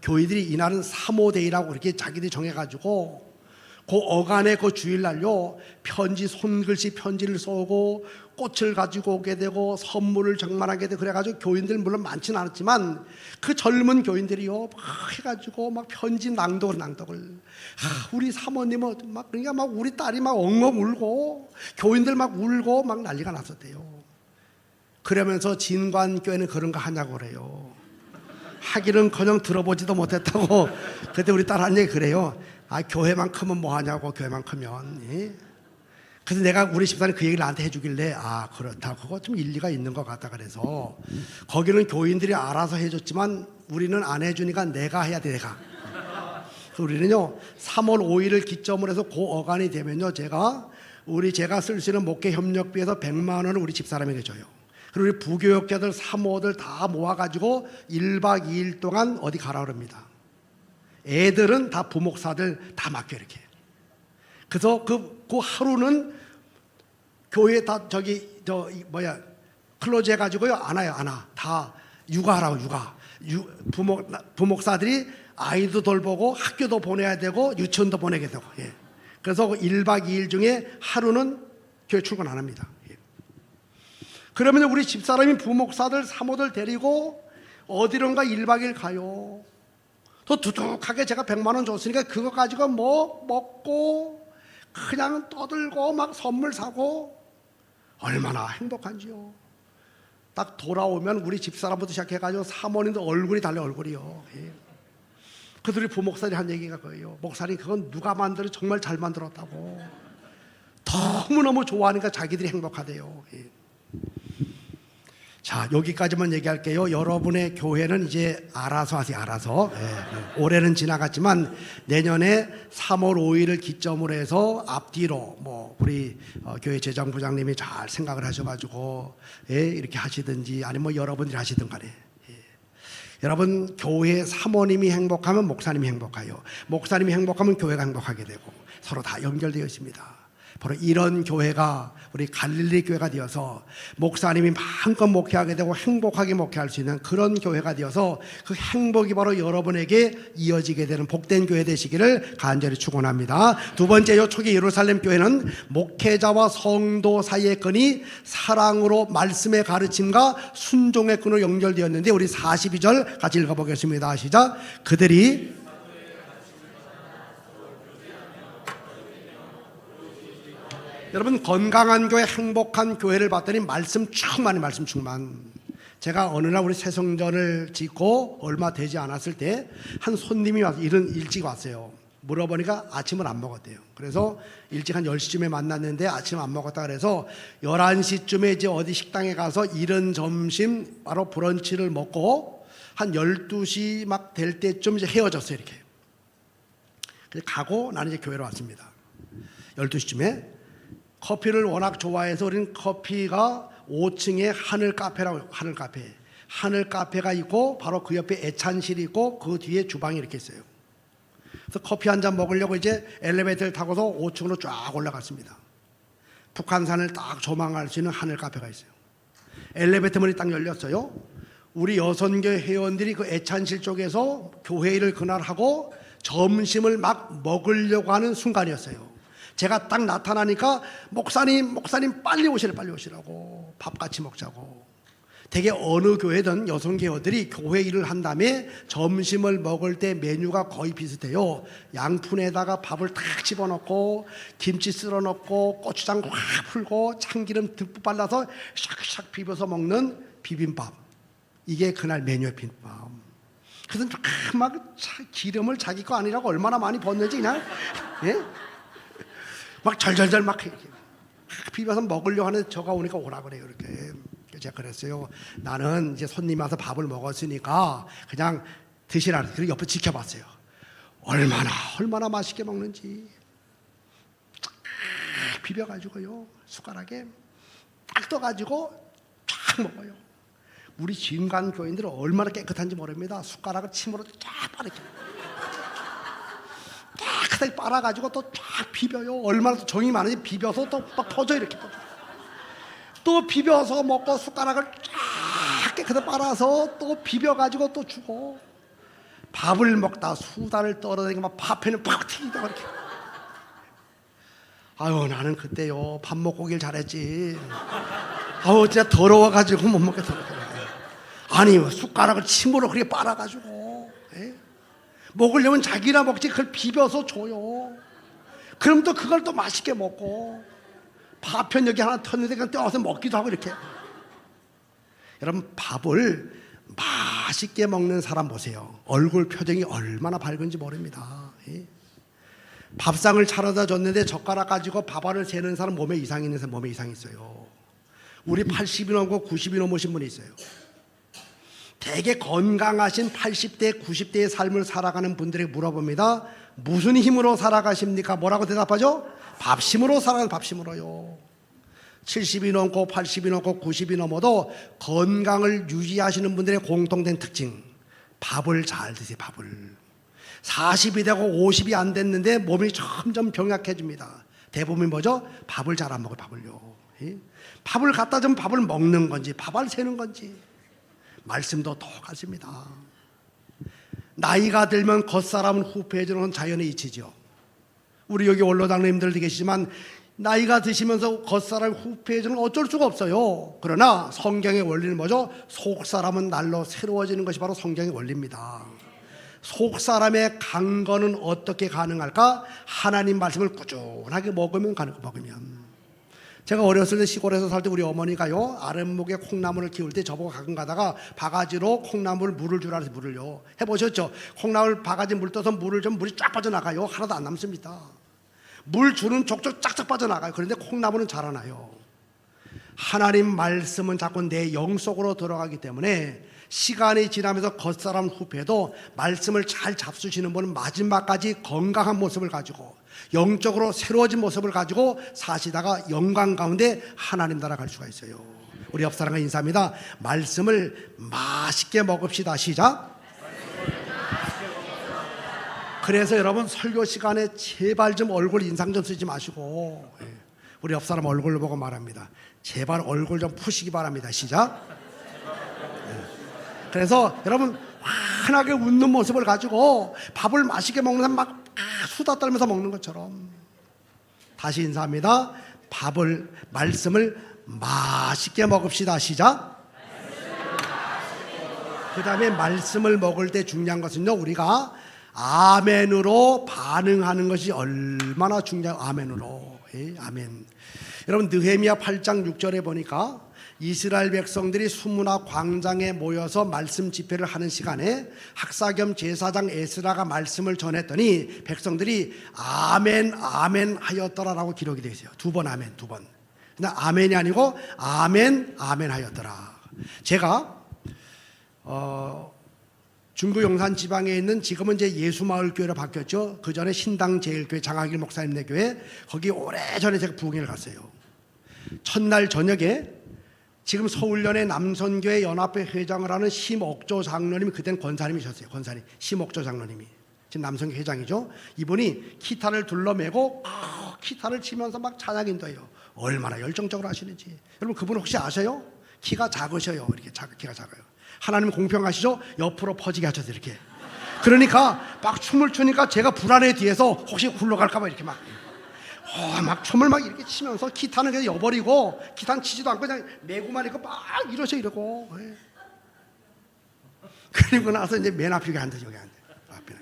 교인들이 이 날은 3호데이라고 그렇게 자기들이 정해가지고 그 어간의 그 주일날요, 손글씨 편지를 써오고 꽃을 가지고 오게 되고 선물을 정만하게 되고 그래가지고 교인들 물론 많지는 않았지만 그 젊은 교인들이요 막 해가지고 막 편지 낭독을 우리 사모님은 막 그러니까 막 우리 딸이 막 엉엉 울고 교인들 막 울고 막 난리가 났었대요. 그러면서 진관교회는 그런 거 하냐고 그래요. 하기는커녕 들어보지도 못했다고. 그때 우리 딸 한 얘기 그래요. 교회만 크면 뭐 하냐고, 교회만 크면. 예? 그래서 내가 우리 집사는 그 얘기를 나한테 해주길래 그렇다, 그거 좀 일리가 있는 것 같다. 그래서 거기는 교인들이 알아서 해줬지만 우리는 안 해주니까 내가 해야 돼. 내가. 그래서 우리는요 3월 5일을 기점으로 해서 그 어간이 되면요 제가 쓸 수 있는 목회 협력비에서 100만 원을 우리 집사람에게 줘요. 그리고 우리 부교역자들 사모들 다 모아가지고 1박 2일 동안 어디 가라 그럽니다. 애들은 다 부목사들 다 맡겨 이렇게. 그래서 그 하루는 교회 다 클로즈 해가지고요 안 와요. 다 육아하라고 부목사들이 아이도 돌보고 학교도 보내야 되고 유치원도 보내게 되고. 예. 그래서 1박 2일 중에 하루는 교회 출근 안 합니다. 예. 그러면 우리 집사람이 부목사들 사모들 데리고 어디론가 1박 2일 가요. 또 두둑하게 제가 100만 원 줬으니까 그거 가지고 뭐 먹고 그냥 떠들고 막 선물 사고 얼마나 행복한지요. 딱 돌아오면 우리 집사람부터 시작해가지고 사모님도 얼굴이 달려 얼굴이요. 예. 그들이 부목사님 한 얘기가 그거예요. 목사님 그건 누가 만들어 정말 잘 만들었다고. 너무너무 좋아하니까 자기들이 행복하대요. 예. 자, 여기까지만 얘기할게요. 여러분의 교회는 이제 알아서 하세요. 알아서. 예. 올해는 지나갔지만 내년에 3월 5일을 기점으로 해서 앞뒤로 우리 교회 재정부장님이 잘 생각을 하셔가지고 이렇게 하시든지 아니면 여러분들이 하시든 간에. 여러분 교회 사모님이 행복하면 목사님이 행복해요. 목사님이 행복하면 교회가 행복하게 되고 서로 다 연결되어 있습니다. 바로 이런 교회가 우리 갈릴리 교회가 되어서 목사님이 마음껏 목회하게 되고 행복하게 목회할 수 있는 그런 교회가 되어서 그 행복이 바로 여러분에게 이어지게 되는 복된 교회 되시기를 간절히 축원합니다. 두 번째 초기 예루살렘 교회는 목회자와 성도 사이의 끈이 사랑으로 말씀의 가르침과 순종의 끈으로 연결되었는데 우리 42절 같이 읽어보겠습니다. 시작. 그들이 여러분 건강한 교회 행복한 교회를 봤더니 말씀 충만. 제가 어느 날 우리 새성전을 짓고 얼마 되지 않았을 때 한 손님이 와서 일찍 왔어요. 물어보니까 아침을 안 먹었대요. 그래서 일찍 한 10시쯤에 만났는데 아침 안 먹었다 그래서 11시쯤에 이제 어디 식당에 가서 이른 점심 바로 브런치를 먹고 한 12시 막 될 때쯤 이제 헤어졌어요. 이렇게. 그래서 가고 나는 이제 교회로 왔습니다. 12시쯤에 커피를 워낙 좋아해서 우리는 커피가 5층에 하늘 카페가 있고 바로 그 옆에 애찬실이 있고 그 뒤에 주방이 이렇게 있어요. 그래서 커피 한 잔 먹으려고 이제 엘리베이터를 타고서 5층으로 쫙 올라갔습니다. 북한산을 딱 조망할 수 있는 하늘 카페가 있어요. 엘리베이터 문이 딱 열렸어요. 우리 여선교회 회원들이 그 애찬실 쪽에서 교회 일을 그날 하고 점심을 막 먹으려고 하는 순간이었어요. 제가 딱 나타나니까 목사님 빨리 오시라고 밥 같이 먹자고. 되게 어느 교회든 여성교회들이 교회 일을 한 다음에 점심을 먹을 때 메뉴가 거의 비슷해요. 양푼에다가 밥을 탁 집어넣고 김치 쓸어넣고 고추장 확 풀고 참기름 듬뿍 발라서 샥샥 비벼서 먹는 비빔밥. 이게 그날 메뉴의 비빔밥. 그래서 막 기름을 자기 거 아니라고 얼마나 많이 붓는지 그냥 막 절절절 막 비벼서 먹으려고 하는데 저가 오니까 오라 그래요. 이렇게 제가 그랬어요. 나는 이제 손님 와서 밥을 먹었으니까 그냥 드시라. 그리고 옆에 지켜봤어요. 얼마나 맛있게 먹는지 비벼가지고요 숟가락에 딱 떠가지고 쫙 먹어요. 우리 진간 교인들은 얼마나 깨끗한지 모릅니다. 숟가락을 침으로 쫙 빠르게 깨끗하게 빨아가지고 또 쫙 비벼요. 얼마나 정이 많은지 비벼서 또 막 퍼져 이렇게 퍼져. 또 비벼서 먹고 숟가락을 쫙 깨끗하게 빨아서 또 비벼가지고 또 주고, 밥을 먹다 수다를 떨어내니까 막 밥에는 팍 튀기고 이렇게. 아유, 나는 그때요 밥 먹고 오길 잘했지. 아우, 진짜 더러워가지고 못 먹겠더라고요. 아니, 숟가락을 침으로 그렇게 빨아가지고, 에? 먹으려면 자기나 먹지 그걸 비벼서 줘요. 그럼 또 그걸 또 맛있게 먹고, 파편 여기 하나 텄는데 그냥 떼어서 먹기도 하고 이렇게. 여러분, 밥을 맛있게 먹는 사람 보세요. 얼굴 표정이 얼마나 밝은지 모릅니다. 예? 밥상을 차려다 줬는데 젓가락 가지고 밥알을 세는 사람 몸에 이상이 있는 사람 몸에 이상이 있어요. 우리 80이 넘고 90이 넘으신 분이 있어요. 되게 건강하신 80대 90대의 삶을 살아가는 분들에게 물어봅니다. 무슨 힘으로 살아가십니까? 뭐라고 대답하죠? 밥심으로 살아가는, 밥심으로요. 70이 넘고 80이 넘고 90이 넘어도 건강을 유지하시는 분들의 공통된 특징, 밥을 잘 드세요. 밥을. 40이 되고 50이 안 됐는데 몸이 점점 병약해집니다. 대부분이 뭐죠? 밥을 잘 안 먹어요. 밥을요. 밥을 갖다 주면 밥을 먹는 건지 밥알 세는 건지. 말씀도 똑같습니다. 나이가 들면 겉사람은 후패해지는 건 자연의 이치죠. 우리 여기 원로당님들도 계시지만 나이가 드시면서 겉사람 후패해지는 건 어쩔 수가 없어요. 그러나 성경의 원리는 뭐죠? 속사람은 날로 새로워지는 것이 바로 성경의 원리입니다. 속사람의 강건은 어떻게 가능할까? 하나님 말씀을 꾸준하게 먹으면 먹으면. 제가 어렸을 때 시골에서 살 때 우리 어머니가요 아랫목에 콩나물을 키울 때 저보고 가끔 가다가 바가지로 콩나물 물을 주라 해서 물을요 해보셨죠? 콩나물 바가지 물 떠서 물을 좀 물이 쫙 빠져나가요. 하나도 안 남습니다. 물 주는 족족 쫙쫙 빠져나가요. 그런데 콩나물은 자라나요. 하나님 말씀은 자꾸 내 영 속으로 들어가기 때문에 시간이 지나면서 겉사람 후패도 말씀을 잘 잡수시는 분은 마지막까지 건강한 모습을 가지고 영적으로 새로워진 모습을 가지고 사시다가 영광 가운데 하나님 나라 갈 수가 있어요. 우리 옆 사람과 인사합니다. 말씀을 맛있게 먹읍시다. 시작. 그래서 여러분 설교 시간에 제발 좀 얼굴 인상 좀 쓰지 마시고, 우리 옆 사람 얼굴을 보고 말합니다. 제발 얼굴 좀 푸시기 바랍니다. 시작. 그래서 여러분 환하게 웃는 모습을 가지고 밥을 맛있게 먹는 사람 막 수다 떨면서 먹는 것처럼. 다시 인사합니다. 말씀을 맛있게 먹읍시다. 시작. 그 다음에 말씀을 먹을 때 중요한 것은요, 우리가 아멘으로 반응하는 것이 얼마나 중요해요. 아멘으로. 아멘. 여러분 느헤미야 8장 6절에 보니까 이스라엘 백성들이 수문화 광장에 모여서 말씀 집회를 하는 시간에 학사 겸 제사장 에스라가 말씀을 전했더니 백성들이 아멘 아멘 하였더라라고 기록이 되어 있어요. 두 번 아멘, 두 번. 근데 아멘이 아니고 아멘 아멘 하였더라. 제가 중구 용산 지방에 있는 지금은 이제 예수마을교회로 바뀌었죠. 그 전에 신당제일교회 장학일 목사님네 교회, 거기 오래전에 제가 부흥회를 갔어요. 첫날 저녁에 지금 서울연의 남선교회 연합회 회장을 하는 심옥조 장로님이, 그때는 권사님이셨어요. 권사님 심옥조 장로님이 지금 남선교 회장이죠. 이분이 기타를 둘러매고 기타를 치면서 막 찬양 인도해요. 얼마나 열정적으로 하시는지. 여러분 그분 혹시 아세요? 키가 작으셔요. 이렇게 키가 작아요. 하나님 공평하시죠? 옆으로 퍼지게 하셔서 이렇게. 그러니까 막 춤을 추니까 제가 불안해 뒤에서 혹시 굴러갈까 봐 이렇게 막 춤을 막 이렇게 치면서 기타는 그냥 여버리고 기타는 치지도 않고 그냥 메고만 있고 막 이러고. 그리고 나서 이제 맨 앞에 앉아, 여기 앉아. 앞에.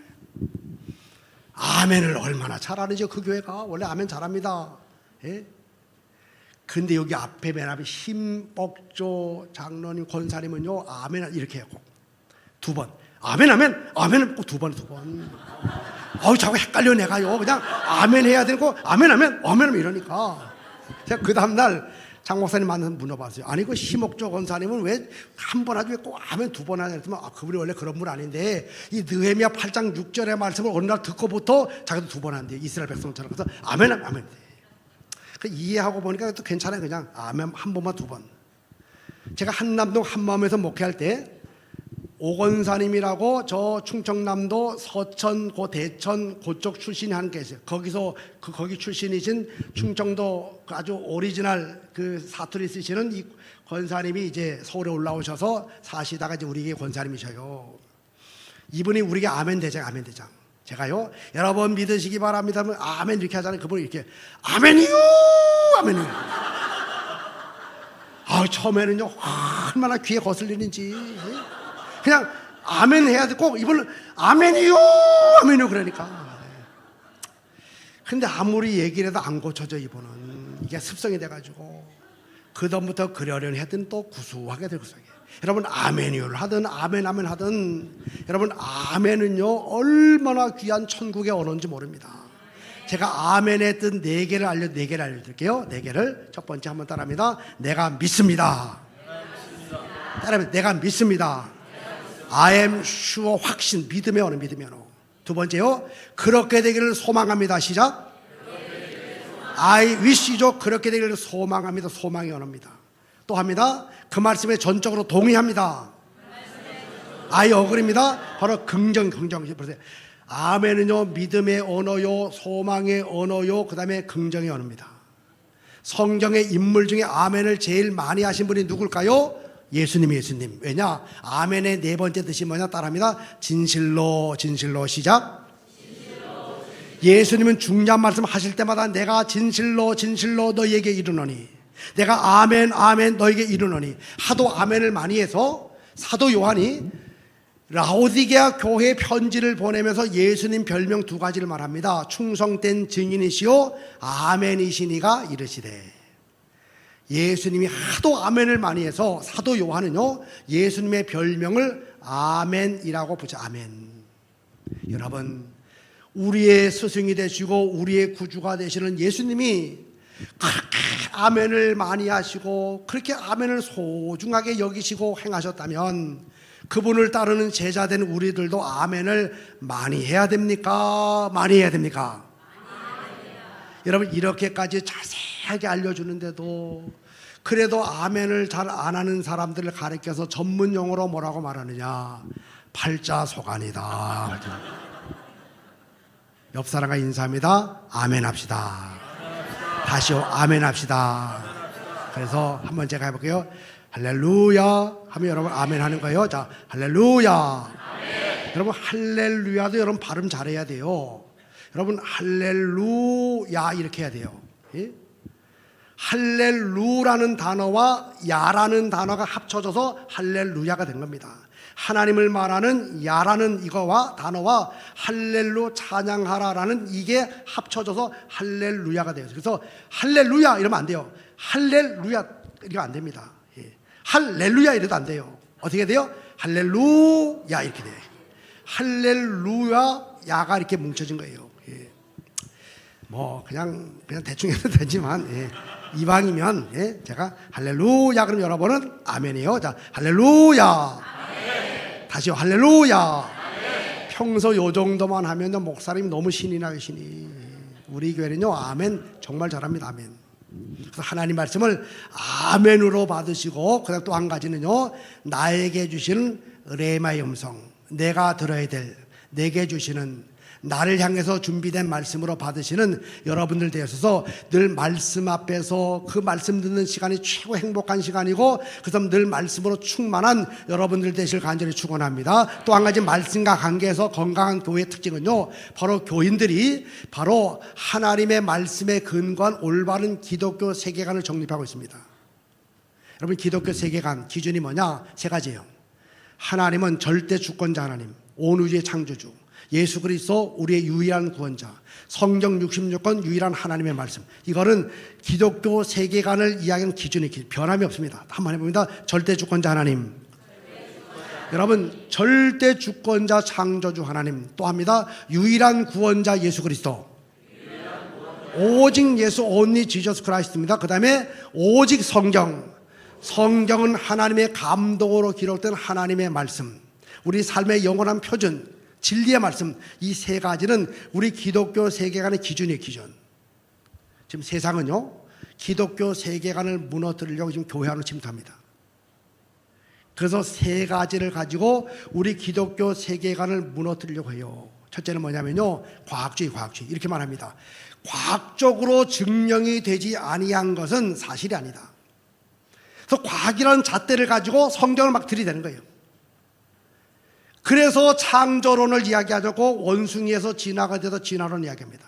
아멘을 얼마나 잘하는지 그 교회가 원래 아멘 잘합니다. 예? 근데 여기 앞에 맨 앞에 심옥조 장로님 권사님은요 아멘 이렇게 해요. 두 번 아멘 아멘 아멘은 꼭 두 번. 자꾸 헷갈려 내가요. 그냥 아멘 해야 되고 아멘 아멘 아멘 이러니까 제가 그 다음날 장 목사님 만나서 물어봤어요. 아니 그 심옥조 권사님은 왜 한 번 하지 왜 꼭 아멘 두 번 하냐 했더니 그분이 원래 그런 분 아닌데 이 느헤미야 8장 6절의 말씀을 어느 날 듣고부터 자기도 두 번 한대요. 이스라엘 백성처럼. 그래서 아멘 아멘. 이해하고 보니까 또 괜찮아요. 그냥 아멘 한 번만 두 번. 제가 한남동 한마음에서 목회할 때 오건사님이라고 저 충청남도 서천, 대천 그쪽 출신이 한 계세요. 거기서 거기 출신이신 충청도 아주 오리지널 그 사투리 쓰시는 이 권사님이 이제 서울에 올라오셔서 사시다가 이제 우리에게 권사님이셔요. 이분이 우리에게 아멘 대장, 아멘 대장. 제가요, 여러분 믿으시기 바랍니다 하면 아멘 이렇게 하잖아요. 그분이 이렇게 아멘이요, 아멘이요. 처음에는요 얼마나 귀에 거슬리는지 그냥 아멘 해야 돼. 꼭 이분은 아멘이요, 아멘이요 그러니까. 근데 아무리 얘기를 해도 안 고쳐져. 이분은 이게 습성이 돼가지고 그다음부터 그러려니 하든 또 구수하게 되고 있어요. 여러분 아멘이요를 하든 아멘 하든 여러분 아멘은요 얼마나 귀한 천국의 언어인지 모릅니다. 제가 아멘의 뜻 4개를 알려드릴게요. 4개를. 첫 번째 한번 따라합니다. 내가 믿습니다. 따라합니다. 내가 믿습니다. I am sure, 확신, 믿음의 언어, 믿음의 언어. 두 번째요, 그렇게 되기를 소망합니다. 시작. I wish죠. 그렇게 되기를 소망합니다. 소망의 언어입니다. 또 합니다. 그 말씀에 전적으로 동의합니다. I agree입니다. 바로 긍정. 보세요. 아멘은요 믿음의 언어요, 소망의 언어요, 그 다음에 긍정의 언어입니다. 성경의 인물 중에 아멘을 제일 많이 하신 분이 누굴까요? 예수님. 왜냐? 아멘의 4번째 뜻이 뭐냐? 따라합니다. 진실로. 시작. 예수님은 중요한 말씀 하실 때마다 내가 진실로 너희에게 이르노니, 내가 아멘 너희에게 이르노니 하도 아멘을 많이 해서 사도 요한이 라오디게아 교회에 편지를 보내면서 예수님 별명 2가지를 말합니다. 충성된 증인이시오 아멘이시니가 이르시되. 예수님이 하도 아멘을 많이 해서 사도 요한은요 예수님의 별명을 아멘이라고 부르죠. 아멘. 여러분, 우리의 스승이 되시고 우리의 구주가 되시는 예수님이 그렇게 아멘을 많이 하시고 그렇게 아멘을 소중하게 여기시고 행하셨다면 그분을 따르는 제자된 우리들도 아멘을 많이 해야 됩니까? 많이 해야 됩니까? 여러분, 이렇게까지 자세하게 알려주는데도 그래도 아멘을 잘 안 하는 사람들을 가리켜서 전문 용어로 뭐라고 말하느냐? 팔자소간이다. 옆 사람과 인사합니다. 아멘 합시다. 다시요, 아멘 합시다. 그래서 한번 제가 해볼게요. 할렐루야 하면 여러분 아멘 하는 거예요. 자, 할렐루야. 아멘. 여러분 할렐루야도 여러분 발음 잘해야 돼요. 여러분 할렐루야 이렇게 해야 돼요. 예? 할렐루라는 단어와 야라는 단어가 합쳐져서 할렐루야가 된 겁니다. 하나님을 말하는 야라는 이거와 단어와 할렐루 찬양하라라는 이게 합쳐져서 할렐루야가 돼요. 그래서 할렐루야 이러면 안 돼요. 할렐루야 이거 안 됩니다. 할렐루야 이래도 안 돼요. 어떻게 돼요? 할렐루야 이렇게 돼요. 할렐루야 야가 이렇게 뭉쳐진 거예요. 예. 뭐 그냥 대충 해도 되지만 이왕이면 제가 할렐루야 그럼 여러분은 아멘이에요. 자, 할렐루야. 아멘. 다시요, 할렐루야. 아멘. 평소 요 정도만 하면 목사님이 너무 신이 나요. 신이. 우리 교회는요 아멘 정말 잘합니다. 아멘. 그래서 하나님 말씀을 아멘으로 받으시고, 그다음 또 한 가지는요 나에게 주시는 레마의 음성, 내가 들어야 될, 내게 주시는, 나를 향해서 준비된 말씀으로 받으시는 여러분들 되셔서 늘 말씀 앞에서 그 말씀 듣는 시간이 최고 행복한 시간이고, 그래서 늘 말씀으로 충만한 여러분들 되실 간절히 축원합니다. 또 한 가지 말씀과 관계에서 건강한 교회의 특징은요 바로 교인들이 바로 하나님의 말씀에 근거한 올바른 기독교 세계관을 정립하고 있습니다. 여러분, 기독교 세계관 기준이 뭐냐? 3가지예요. 하나님은 절대 주권자 하나님, 온 우주의 창조주, 예수 그리스도 우리의 유일한 구원자, 성경 66권 유일한 하나님의 말씀. 이거는 기독교 세계관을 이야기하는 기준이 변함이 없습니다. 한번 해봅니다. 절대 주권자 하나님. 여러분, 절대 주권자 창조주 하나님. 또 합니다. 유일한 구원자 예수 그리스도. 오직 예수, only Jesus Christ입니다. 그 다음에 오직 성경. 성경은 하나님의 감동으로 기록된 하나님의 말씀, 우리 삶의 영원한 표준, 진리의 말씀. 이 3가지는 우리 기독교 세계관의 기준이에요. 기준. 지금 세상은요 기독교 세계관을 무너뜨리려고 지금 교회 안으로 침투합니다. 그래서 세 가지를 가지고 우리 기독교 세계관을 무너뜨리려고 해요. 첫째는 뭐냐면요, 과학주의 이렇게 말합니다. 과학적으로 증명이 되지 아니한 것은 사실이 아니다. 그래서 과학이라는 잣대를 가지고 성경을 막 들이대는 거예요. 그래서 창조론을 이야기하자고 원숭이에서 진화가 돼서 진화론 이야기합니다.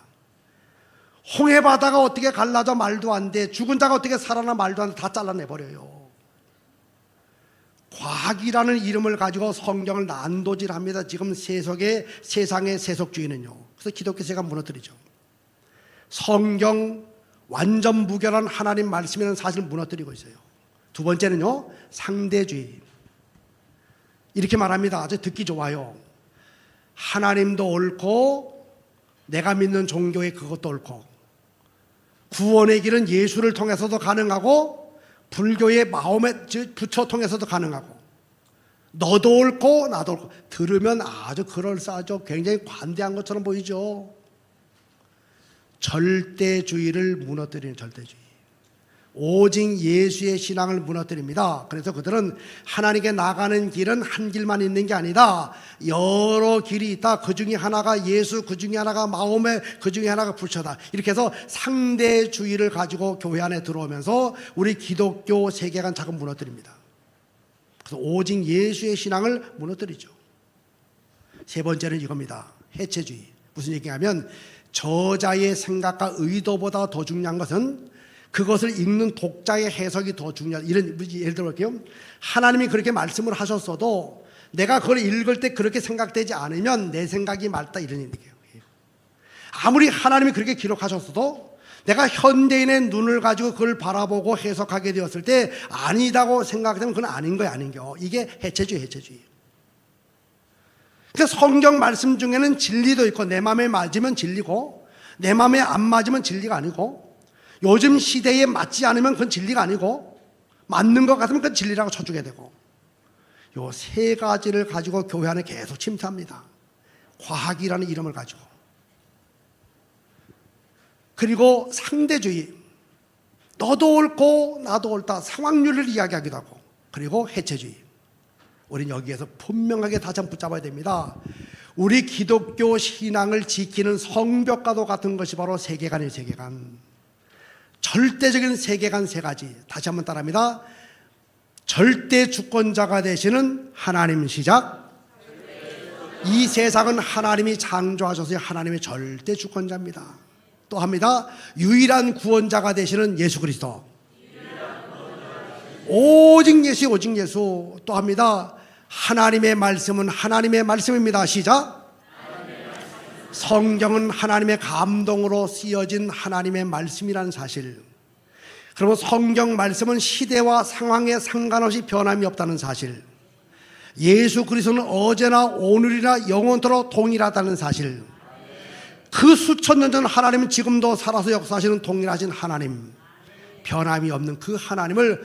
홍해바다가 어떻게 갈라져 말도 안 돼. 죽은 자가 어떻게 살아나 말도 안 돼. 다 잘라내버려요. 과학이라는 이름을 가지고 성경을 난도질합니다. 지금 세상의 세속주의는요. 그래서 기독교 세계가 무너뜨리죠. 성경 완전 무결한 하나님 말씀이라는 사실을 무너뜨리고 있어요. 두 번째는요, 상대주의. 이렇게 말합니다. 아주 듣기 좋아요. 하나님도 옳고 내가 믿는 종교의 그것도 옳고 구원의 길은 예수를 통해서도 가능하고 불교의 마음의 부처 통해서도 가능하고 너도 옳고 나도 옳고. 들으면 아주 그럴싸하죠. 굉장히 관대한 것처럼 보이죠. 절대주의를 무너뜨리는 절대주의. 오직 예수의 신앙을 무너뜨립니다. 그래서 그들은 하나님께 나가는 길은 한 길만 있는 게 아니다. 여러 길이 있다. 그 중에 하나가 예수, 그 중에 하나가 마음에, 그 중에 하나가 부처다. 이렇게 해서 상대주의를 가지고 교회 안에 들어오면서 우리 기독교 세계관 자금 무너뜨립니다. 그래서 오직 예수의 신앙을 무너뜨리죠. 세 번째는 이겁니다. 해체주의. 무슨 얘기냐면 저자의 생각과 의도보다 더 중요한 것은 그것을 읽는 독자의 해석이 더 중요하다. 이런, 예를 들어볼게요. 하나님이 그렇게 말씀을 하셨어도 내가 그걸 읽을 때 그렇게 생각되지 않으면 내 생각이 맞다. 이런 얘기예요. 아무리 하나님이 그렇게 기록하셨어도 내가 현대인의 눈을 가지고 그걸 바라보고 해석하게 되었을 때 아니다고 생각되면 그건 아닌 거예요. 아닌 거. 이게 해체주의. 그러니까 성경 말씀 중에는 진리도 있고 내 마음에 맞으면 진리고 내 마음에 안 맞으면 진리가 아니고 요즘 시대에 맞지 않으면 그건 진리가 아니고 맞는 것 같으면 그건 진리라고 쳐주게 되고 요 세 가지를 가지고 교회 안에 계속 침투합니다. 과학이라는 이름을 가지고. 그리고 상대주의. 너도 옳고 나도 옳다. 상황률을 이야기하기도 하고. 그리고 해체주의. 우리는 여기에서 분명하게 다시 한번 붙잡아야 됩니다. 우리 기독교 신앙을 지키는 성벽과도 같은 것이 바로 세계관이에요. 세계관. 절대적인 세계관 세 가지. 다시 한번 따라합니다. 절대 주권자가 되시는 하나님 시작. 이 세상은 하나님이 창조하셔서 하나님의 절대 주권자입니다. 또 합니다. 유일한 구원자가 되시는 예수 그리스도. 오직 예수, 오직 예수. 또 합니다. 하나님의 말씀은 하나님의 말씀입니다. 시작. 성경은 하나님의 감동으로 쓰여진 하나님의 말씀이라는 사실. 그리고 성경 말씀은 시대와 상황에 상관없이 변함이 없다는 사실. 예수 그리스도는 어제나 오늘이나 영원토록 동일하다는 사실. 그 수천 년 전 하나님은 지금도 살아서 역사하시는 동일하신 하나님, 변함이 없는 그 하나님을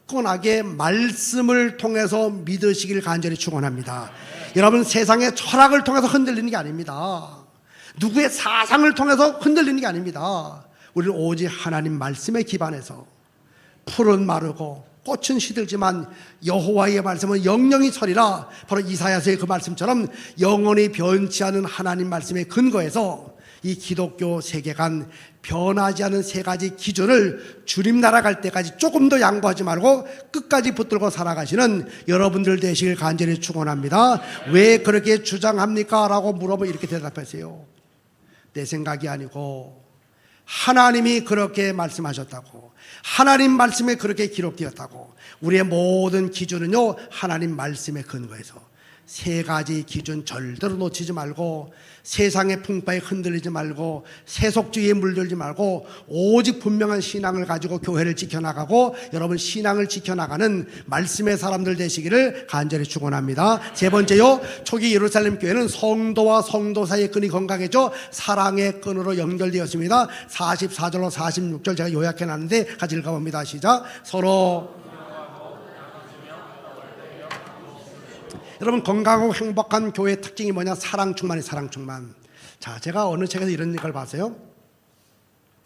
굳건하게 말씀을 통해서 믿으시길 간절히 축원합니다. 여러분, 세상의 철학을 통해서 흔들리는 게 아닙니다. 누구의 사상을 통해서 흔들리는 게 아닙니다. 우리는 오직 하나님 말씀에 기반해서 풀은 마르고 꽃은 시들지만 여호와의 말씀은 영영이 서리라. 바로 이사야서의 그 말씀처럼 영원히 변치 않은 하나님 말씀에 근거해서 이 기독교 세계관 변하지 않은 세 가지 기준을 주님 나라 갈 때까지 조금 더 양보하지 말고 끝까지 붙들고 살아가시는 여러분들 되시길 간절히 축원합니다. 왜 그렇게 주장합니까? 라고 물어보면 이렇게 대답하세요. 내 생각이 아니고 하나님이 그렇게 말씀하셨다고, 하나님 말씀에 그렇게 기록되었다고. 우리의 모든 기준은요 하나님 말씀에 근거해서 세 가지 기준 절대로 놓치지 말고 세상의 풍파에 흔들리지 말고 세속주의에 물들지 말고 오직 분명한 신앙을 가지고 교회를 지켜나가고 여러분 신앙을 지켜나가는 말씀의 사람들 되시기를 간절히 축원합니다. 세 번째요, 초기 예루살렘 교회는 성도와 성도 사이의 끈이 건강해져 사랑의 끈으로 연결되었습니다. 44절로 46절 제가 요약해놨는데 같이 읽어봅니다. 시작. 서로 여러분, 건강하고 행복한 교회의 특징이 뭐냐? 사랑 충만이 사랑 충만. 자, 제가 어느 책에서 이런 걸 봤어요.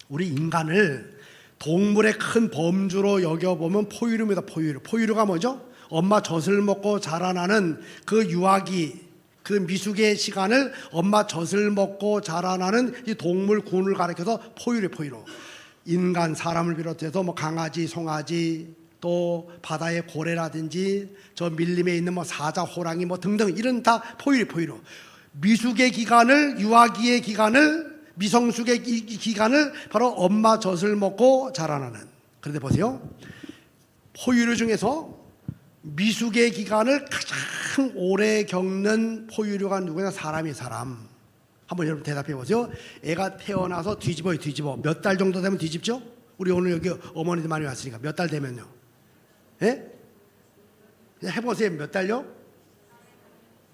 우리 인간을 동물의 큰 범주로 여겨보면 포유류입니다. 포유류. 포유류가 뭐죠? 엄마 젖을 먹고 자라나는 그 유아기, 그 미숙의 시간을 엄마 젖을 먹고 자라나는 이 동물군을 가리켜서 포유류, 포유류. 인간, 사람을 비롯해서 뭐 강아지, 송아지, 또 바다의 고래라든지 저 밀림에 있는 뭐 사자, 호랑이 뭐 등등 이런 다 포유류, 포유류. 미숙의 기간을, 유아기의 기간을, 미성숙의 기간을 바로 엄마 젖을 먹고 자라나는. 그런데 보세요, 포유류 중에서 미숙의 기간을 가장 오래 겪는 포유류가 누구냐? 사람이 사람. 한번 여러분 대답해 보세요. 애가 태어나서 뒤집어요, 뒤집어. 몇 달 정도 되면 뒤집죠? 우리 오늘 여기 어머니들 많이 왔으니까 몇 달 되면요? 예? 해보세요. 몇 달요?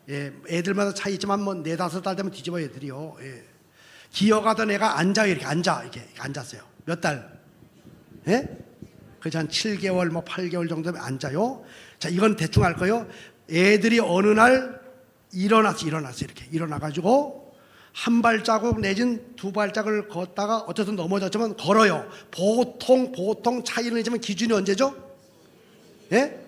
예, 애들마다 차이 있지만 뭐 4-5달 되면 뒤집어요, 애들이요. 예. 기어가던 애가 앉아요, 이렇게 앉아, 이렇게 앉았어요. 몇 달? 예? 그래서 한 7개월, 뭐 8개월 정도 되면 앉아요. 자, 이건 대충 할 거예요. 애들이 어느 날 일어났어, 이렇게 일어나가지고 한 발자국 내진 2발짝을 걷다가 어쨌든 넘어졌지만 걸어요. 보통 차이는 있지만 기준이 언제죠? 예?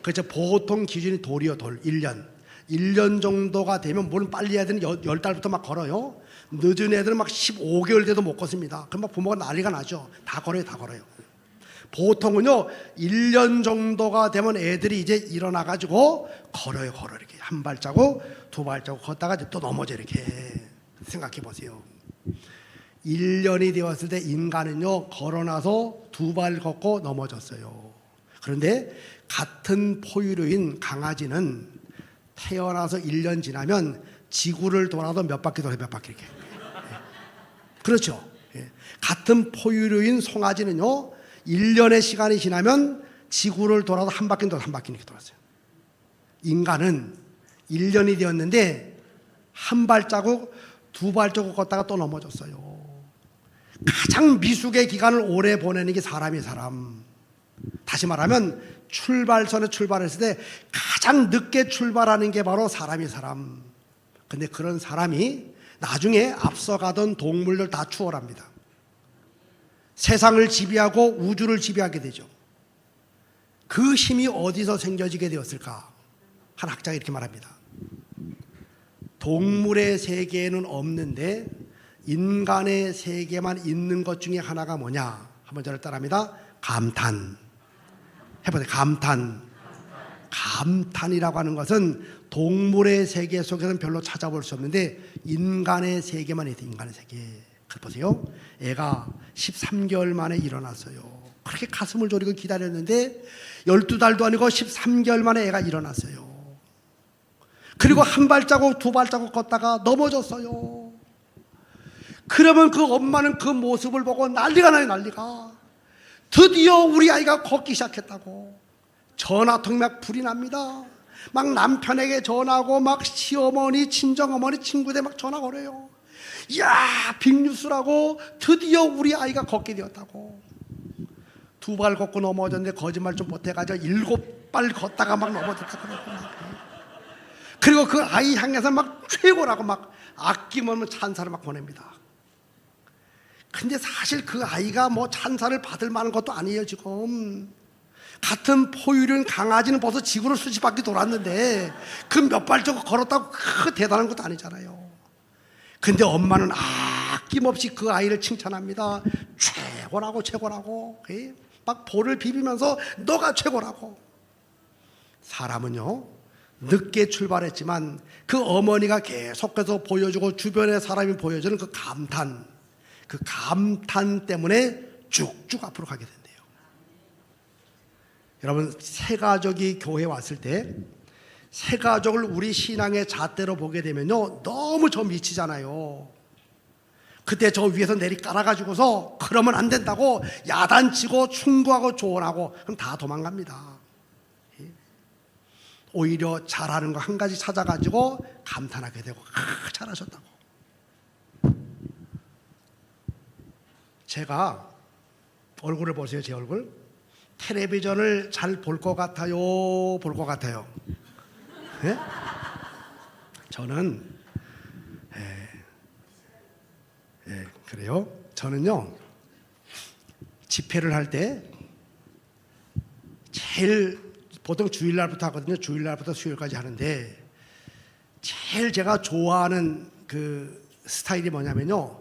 그렇죠. 보통 기준이 돌이요, 돌. 1년 정도가 되면, 물론 빨리 해야 되는 10달부터 막 걸어요. 늦은 애들은 막 15개월 돼도 못 걷습니다. 그럼 막 부모가 난리가 나죠. 다 걸어요, 다 걸어요. 보통은요 1년 정도가 되면 애들이 이제 일어나가지고 걸어요, 걸어. 이렇게 한 발자국 2발자국 걷다가 이제 또 넘어져. 이렇게 생각해 보세요. 1년이 되었을 때 인간은요 걸어나서 2발 걷고 넘어졌어요. 그런데 같은 포유류인 강아지는 태어나서 1년 지나면 지구를 돌아도 몇 바퀴 돌아요, 몇 바퀴 이렇게. 그렇죠. 같은 포유류인 송아지는요 1년의 시간이 지나면 지구를 돌아도 한 바퀴 돌아, 한 바퀴 이렇게 돌았어요. 인간은 1년이 되었는데 한 발자국 2발자국 걷다가 또 넘어졌어요. 가장 미숙의 기간을 오래 보내는 게 사람이 사람. 다시 말하면 출발선에 출발했을 때 가장 늦게 출발하는 게 바로 사람이 사람. 근데 그런 사람이 나중에 앞서가던 동물들 다 추월합니다. 세상을 지배하고 우주를 지배하게 되죠. 그 힘이 어디서 생겨지게 되었을까? 한 학자가 이렇게 말합니다. 동물의 세계에는 없는데 인간의 세계만 있는 것 중에 하나가 뭐냐? 한번 저를 따라합니다. 감탄. 해보세요. 감탄. 감탄이라고 하는 것은 동물의 세계 속에서는 별로 찾아볼 수 없는데 인간의 세계만 있어요. 인간의 세계. 보세요. 애가 13개월 만에 일어났어요. 그렇게 가슴을 졸이고 기다렸는데 12달도 아니고 13개월 만에 애가 일어났어요. 그리고 한 발자국 2발자국 걷다가 넘어졌어요. 그러면 그 엄마는 그 모습을 보고 난리가 나요, 난리가. 드디어 우리 아이가 걷기 시작했다고. 전화통 막 불이 납니다. 막 남편에게 전화하고 막 시어머니, 친정어머니, 친구들 막 전화 걸어요. 야, 빅뉴스라고. 드디어 우리 아이가 걷게 되었다고. 2발 걷고 넘어졌는데 거짓말 좀 못해가지고 7발 걷다가 막 넘어졌다고. 그리고 그 아이 향해서 막 최고라고 막 아낌없는 찬사를 막 보냅니다. 근데 사실 그 아이가 뭐 찬사를 받을 만한 것도 아니에요. 지금 같은 포유류인 강아지는 벌써 지구를 수십 바퀴 돌았는데 그 몇 발자국 걸었다고 그 대단한 것도 아니잖아요. 근데 엄마는 아낌없이 그 아이를 칭찬합니다. 최고라고, 최고라고. 막 볼을 비비면서 너가 최고라고. 사람은요 늦게 출발했지만 그 어머니가 계속해서 보여주고 주변의 사람이 보여주는 그 감탄 때문에 쭉쭉 앞으로 가게 된대요. 여러분, 새 가족이 교회에 왔을 때 새 가족을 우리 신앙의 잣대로 보게 되면요 너무 저 미치잖아요. 그때 저 위에서 내리 깔아가지고서 그러면 안 된다고 야단치고 충고하고 조언하고 그럼 다 도망갑니다. 오히려 잘하는 거 한 가지 찾아가지고 감탄하게 되고 잘하셨다고. 제가 얼굴을 보세요. 제 얼굴. 텔레비전을 잘 볼 것 같아요, 볼 것 같아요? 네? 저는 그래요. 저는요 집회를 할 때 제일 보통 주일날부터 하거든요. 주일날부터 수요일까지 하는데 제일 제가 좋아하는 그 스타일이 뭐냐면요.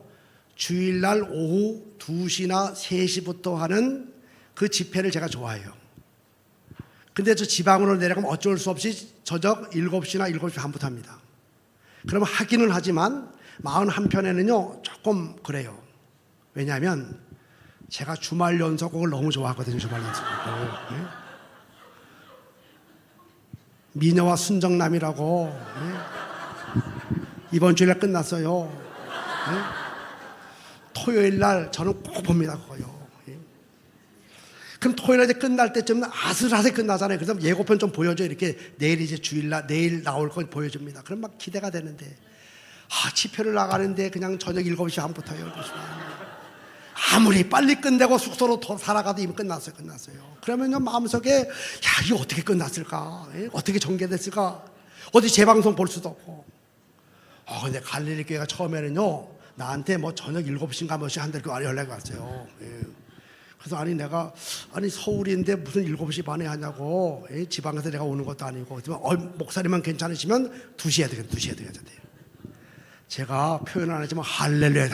주일날 오후 2시나 3시부터 하는 그 집회를 제가 좋아해요. 근데 저 지방으로 내려가면 어쩔 수 없이 저녁 7시나 7시 반부터 합니다. 그러면 하기는 하지만 마음 한편에는요 조금 그래요. 왜냐하면 제가 주말 연속곡을 너무 좋아하거든요. 주말 연속곡을. 네? 미녀와 순정남이라고 이번 주일날 끝났어요. 토요일날 저는 꼭 봅니다. 그거요. 그럼 토요일날 이제 끝날 때쯤 아슬아슬 끝나잖아요. 그래서 예고편 좀 보여줘. 이렇게 내일 이제 주일날 내일 나올 거 보여줍니다. 그럼 막 기대가 되는데 집회를 나가는데 그냥 저녁 7시 반부터요. 12시 반. 아무리 빨리 끝내고 숙소로 살아가도 이미 끝났어요. 그러면요 마음속에 야 이거 어떻게 끝났을까? 어떻게 전개됐을까? 어디 재방송 볼 수도 없고. 근데 갈릴리 교회가 처음에는요 나한테 뭐 저녁 7시인가 몇 시 한다고 연락이 왔어요. 그래서 내가 서울인데 무슨 7시 반에 하냐고. 지방에서 내가 오는 것도 아니고. 그랬더니 목사님만 괜찮으시면 2시에 해야 되겠는데. 제가 표현 안 하지만 할렐루야.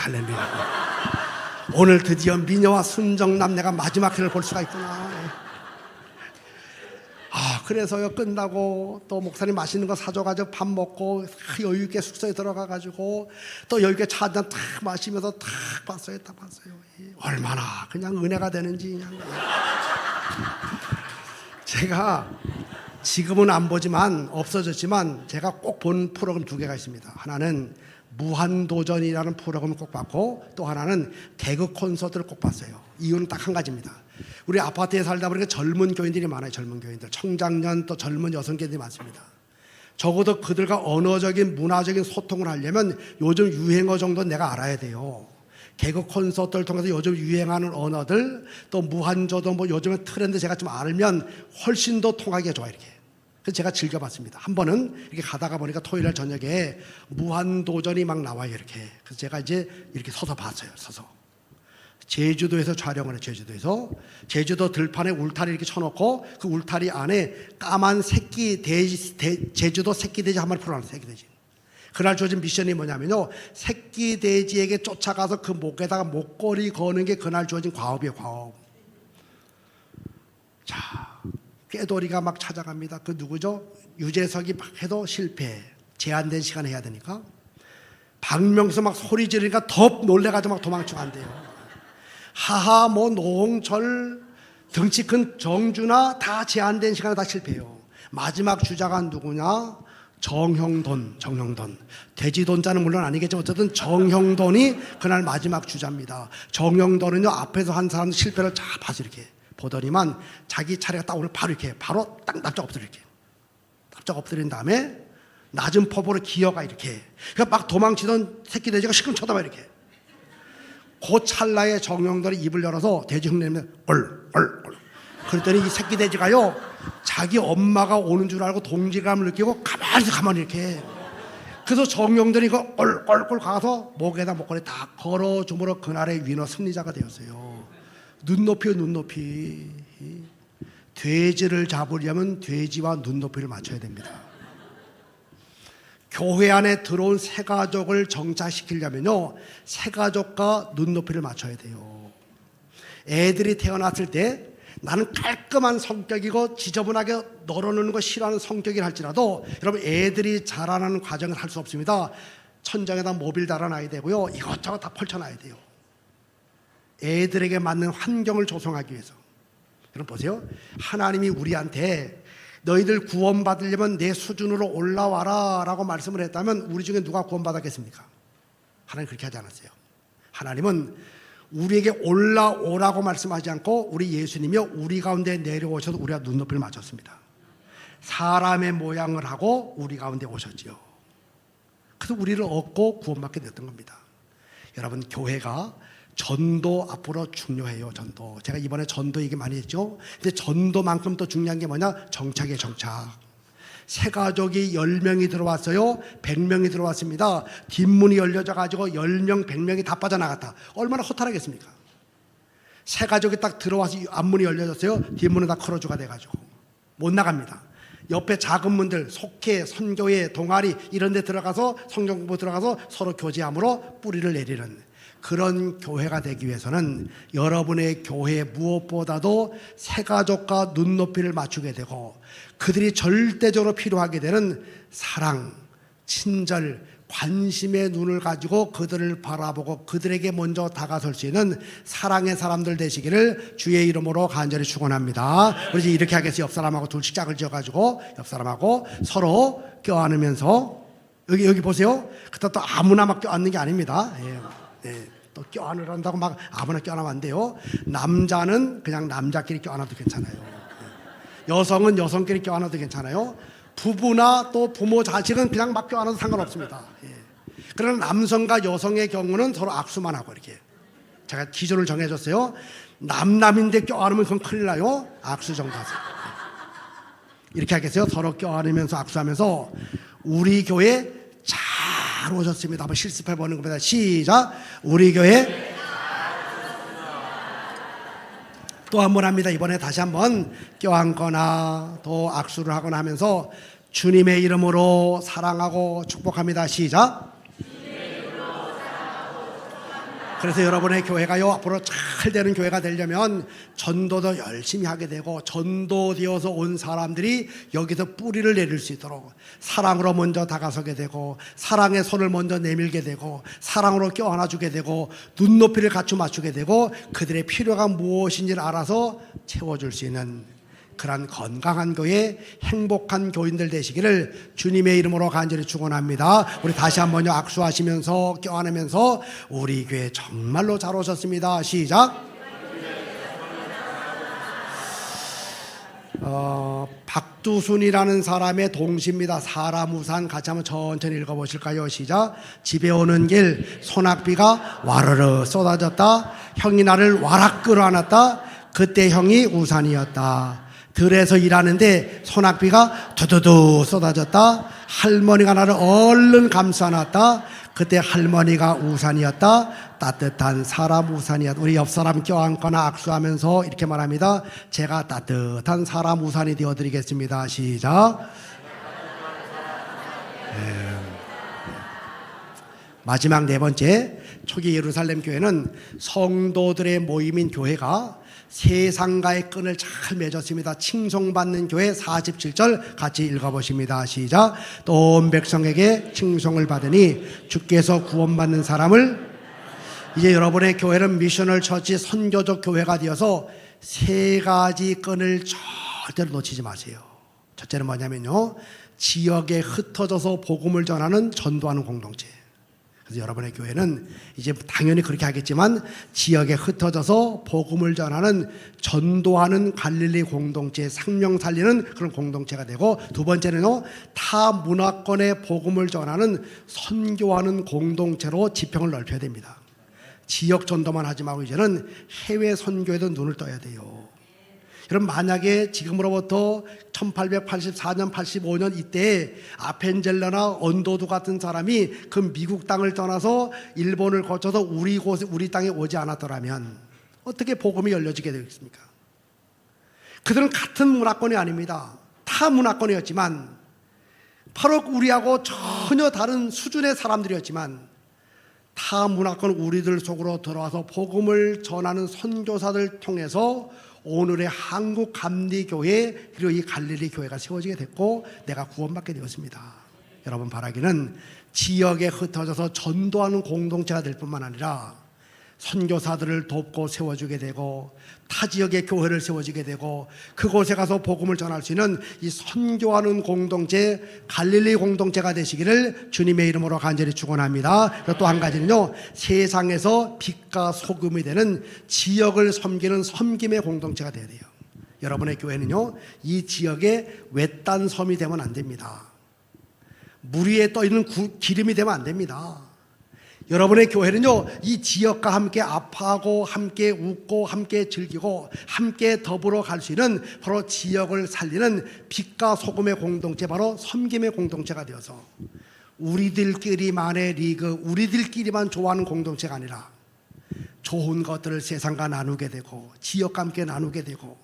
오늘 드디어 미녀와 순정남 내가 마지막 회를 볼 수가 있구나. 그래서요 끝나고 또 목사님 맛있는 거 사줘가지고 밥 먹고 여유 있게 숙소에 들어가가지고 또 여유 있게 차 한잔 탁 마시면서 탁 봤어요. 얼마나 그냥 은혜가 되는지 그냥. 제가 지금은 안 보지만 없어졌지만 제가 꼭 본 프로그램 2개가 있습니다. 하나는 무한도전이라는 프로그램을 꼭 봤고 또 하나는 개그 콘서트를 꼭 봤어요. 이유는 딱 한 가지입니다. 우리 아파트에 살다 보니까 젊은 교인들이 많아요. 젊은 교인들, 청장년 또 젊은 여성들이 많습니다. 적어도 그들과 언어적인 문화적인 소통을 하려면 요즘 유행어 정도 내가 알아야 돼요. 개그 콘서트를 통해서 요즘 유행하는 언어들 또 무한도전 뭐 요즘의 트렌드 제가 좀 알면 훨씬 더 통하기가 좋아요. 이렇게. 그래서 제가 즐겨봤습니다. 한 번은 이렇게 가다가 보니까 토요일 날 저녁에 무한도전이 막 나와요. 이렇게. 그래서 제가 이제 이렇게 서서 봤어요. 제주도에서 촬영을 해요. 제주도 들판에 울타리 이렇게 쳐놓고 그 울타리 안에 까만 새끼 돼지, 제주도 새끼 돼지 한 마리 풀어놨어요. 새끼 돼지. 그날 주어진 미션이 뭐냐면요, 새끼 돼지에게 쫓아가서 그 목에다가 목걸이 거는 게 그날 주어진 과업이에요. 과업. 자, 꾀돌이가 막 찾아갑니다. 그 누구죠? 유재석이 막 해도 실패. 제한된 시간에 해야 되니까. 박명수 막 소리 지르니까 더 놀래가지고 막 도망치고 간대요. 하하, 뭐 노홍철, 덩치 큰 정준하 다 제한된 시간에 다 실패해요. 마지막 주자가 누구냐? 정형돈. 돼지돈자는 물론 아니겠지만 어쨌든 정형돈이 그날 마지막 주자입니다. 정형돈은요 앞에서 한 사람 실패를 쫙 봐서 이렇게 보더니만 자기 차례가 딱 오늘 바로 딱 납작 엎드린 다음에 낮은 포부로 기어가 이렇게. 그러니까 막 도망치던 새끼 돼지가 시금 쳐다봐 이렇게. 그 찰나에 정형돈이 입을 열어서 돼지 흉내내면 얼. 그랬더니 이 새끼 돼지가요 자기 엄마가 오는 줄 알고 동질감을 느끼고 가만히 이렇게. 그래서 정형돈이 그 얼 가서 목에다 목걸이 다 걸어줌으로 그날의 위너 승리자가 되었어요. 눈높이. 돼지를 잡으려면 돼지와 눈높이를 맞춰야 됩니다. 교회 안에 들어온 새가족을 정착시키려면요 새가족과 눈높이를 맞춰야 돼요. 애들이 태어났을 때 나는 깔끔한 성격이고 지저분하게 널어놓는 거 싫어하는 성격이라 할지라도 여러분 애들이 자라나는 과정을 할 수 없습니다. 천장에다 모빌 달아놔야 되고요 이것저것 다 펼쳐놔야 돼요. 애들에게 맞는 환경을 조성하기 위해서. 여러분 보세요. 하나님이 우리한테 너희들 구원받으려면 내 수준으로 올라와라 라고 말씀을 했다면 우리 중에 누가 구원받았겠습니까? 하나님 그렇게 하지 않았어요. 하나님은 우리에게 올라오라고 말씀하지 않고 우리 예수님이요 우리 가운데 내려오셔서 우리가 눈높이를 맞췄습니다. 사람의 모양을 하고 우리 가운데 오셨지요. 그래서 우리를 얻고 구원받게 됐던 겁니다. 여러분 교회가 전도 앞으로 중요해요. 전도. 제가 이번에 전도 얘기 많이 했죠. 근데 전도만큼 또 중요한 게 뭐냐? 정착이에요. 정착. 새가족이 10명이 들어왔어요. 100명이 들어왔습니다. 뒷문이 열려져 가지고 10명, 100명이 다 빠져나갔다. 얼마나 허탈하겠습니까? 새가족이 딱 들어와서 앞문이 열려졌어요. 뒷문은 다 크로즈가 돼가지고. 못 나갑니다. 옆에 작은 문들, 속회, 선교회, 동아리 이런 데 들어가서 성경 공부 들어가서 서로 교제함으로 뿌리를 내리는 그런 교회가 되기 위해서는 여러분의 교회에 무엇보다도 새가족과 눈높이를 맞추게 되고 그들이 절대적으로 필요하게 되는 사랑, 친절, 관심의 눈을 가지고 그들을 바라보고 그들에게 먼저 다가설 수 있는 사랑의 사람들 되시기를 주의 이름으로 간절히 축원합니다. 우리 이제 이렇게 하겠어요. 옆 사람하고 둘씩 짝을 지어가지고 옆 사람하고 서로 껴안으면서 여기 보세요. 그때 또 아무나 막 껴안는 게 아닙니다. 예. 또 껴안으란다고 막 아무나 껴안으면 안 돼요. 남자는 그냥 남자끼리 껴안아도 괜찮아요. 여성은 여성끼리 껴안아도 괜찮아요. 부부나 또 부모 자식은 그냥 막 껴안아도 상관없습니다. 그러나 남성과 여성의 경우는 서로 악수만 하고 이렇게 제가 기준을 정해줬어요. 남인데 껴안으면 그건 큰일 나요. 악수 정도 하세요. 이렇게 하겠어요. 서로 껴안으면서 악수하면서 우리 교회 잘 오셨습니다. 한번 실습해보는 겁니다. 시작. 우리 교회 또 한 번 합니다. 이번에 다시 한번 껴안거나 또 악수를 하거나 하면서 주님의 이름으로 사랑하고 축복합니다. 시작. 그래서 여러분의 교회가요 앞으로 잘 되는 교회가 되려면 전도도 열심히 하게 되고 전도되어서 온 사람들이 여기서 뿌리를 내릴 수 있도록 사랑으로 먼저 다가서게 되고 사랑의 손을 먼저 내밀게 되고 사랑으로 껴안아주게 되고 눈높이를 갖춰 맞추게 되고 그들의 필요가 무엇인지를 알아서 채워줄 수 있는 그런 건강한 교회, 행복한 교인들 되시기를 주님의 이름으로 간절히 축원합니다. 우리 다시 한번요 악수하시면서 껴안으면서 우리 교회 정말로 잘 오셨습니다. 시작. 박두순이라는 사람의 동시입니다. 사람우산 같이 한번 천천히 읽어보실까요? 시작. 집에 오는 길 소낙비가 와르르 쏟아졌다. 형이 나를 와락 끌어안았다. 그때 형이 우산이었다. 들에서 일하는데 소낙비가 두두두 쏟아졌다. 할머니가 나를 얼른 감싸 안았다. 그때 할머니가 우산이었다. 따뜻한 사람 우산이었다. 우리 옆 사람 껴안거나 악수하면서 이렇게 말합니다. 제가 따뜻한 사람 우산이 되어드리겠습니다. 시작. 마지막 네 번째, 초기 예루살렘 교회는 성도들의 모임인 교회가 세상과의 끈을 잘 맺었습니다. 칭송받는 교회 47절 같이 읽어보십니다. 시작. 또 온 백성에게 칭송을 받으니 주께서 구원받는 사람을. 이제 여러분의 교회는 미셔널 처치 선교적 교회가 되어서 세 가지 끈을 절대로 놓치지 마세요. 첫째는 뭐냐면요, 지역에 흩어져서 복음을 전하는 전도하는 공동체. 그래서 여러분의 교회는 이제 당연히 그렇게 하겠지만 지역에 흩어져서 복음을 전하는 전도하는 갈릴리 공동체의 생명 살리는 그런 공동체가 되고, 두 번째는요 타 문화권의 복음을 전하는 선교하는 공동체로 지평을 넓혀야 됩니다. 지역 전도만 하지 말고 이제는 해외 선교에도 눈을 떠야 돼요. 여러분, 만약에 지금으로부터 1884년, 85년 이때에 아펜젤러나 언도두 같은 사람이 그 미국 땅을 떠나서 일본을 거쳐서 우리 땅에 오지 않았더라면 어떻게 복음이 열려지게 되겠습니까? 그들은 같은 문화권이 아닙니다. 타 문화권이었지만, 바로 우리하고 전혀 다른 수준의 사람들이었지만, 타 문화권 우리들 속으로 들어와서 복음을 전하는 선교사들 통해서 오늘의 한국 감리교회 그리고 이 갈릴리 교회가 세워지게 됐고 내가 구원받게 되었습니다. 여러분 바라기는 지역에 흩어져서 전도하는 공동체가 될 뿐만 아니라 선교사들을 돕고 세워주게 되고 타 지역의 교회를 세워지게 되고 그곳에 가서 복음을 전할 수 있는 이 선교하는 공동체, 갈릴리 공동체가 되시기를 주님의 이름으로 간절히 축원합니다. 또 한 가지는요, 세상에서 빛과 소금이 되는 지역을 섬기는 섬김의 공동체가 되어야 돼요. 여러분의 교회는요 이 지역의 외딴 섬이 되면 안 됩니다. 물 위에 떠있는 기름이 되면 안 됩니다. 여러분의 교회는요 이 지역과 함께 아파하고 함께 웃고 함께 즐기고 함께 더불어 갈 수 있는 바로 지역을 살리는 빛과 소금의 공동체, 바로 섬김의 공동체가 되어서 우리들끼리만의 리그, 우리들끼리만 좋아하는 공동체가 아니라 좋은 것들을 세상과 나누게 되고 지역과 함께 나누게 되고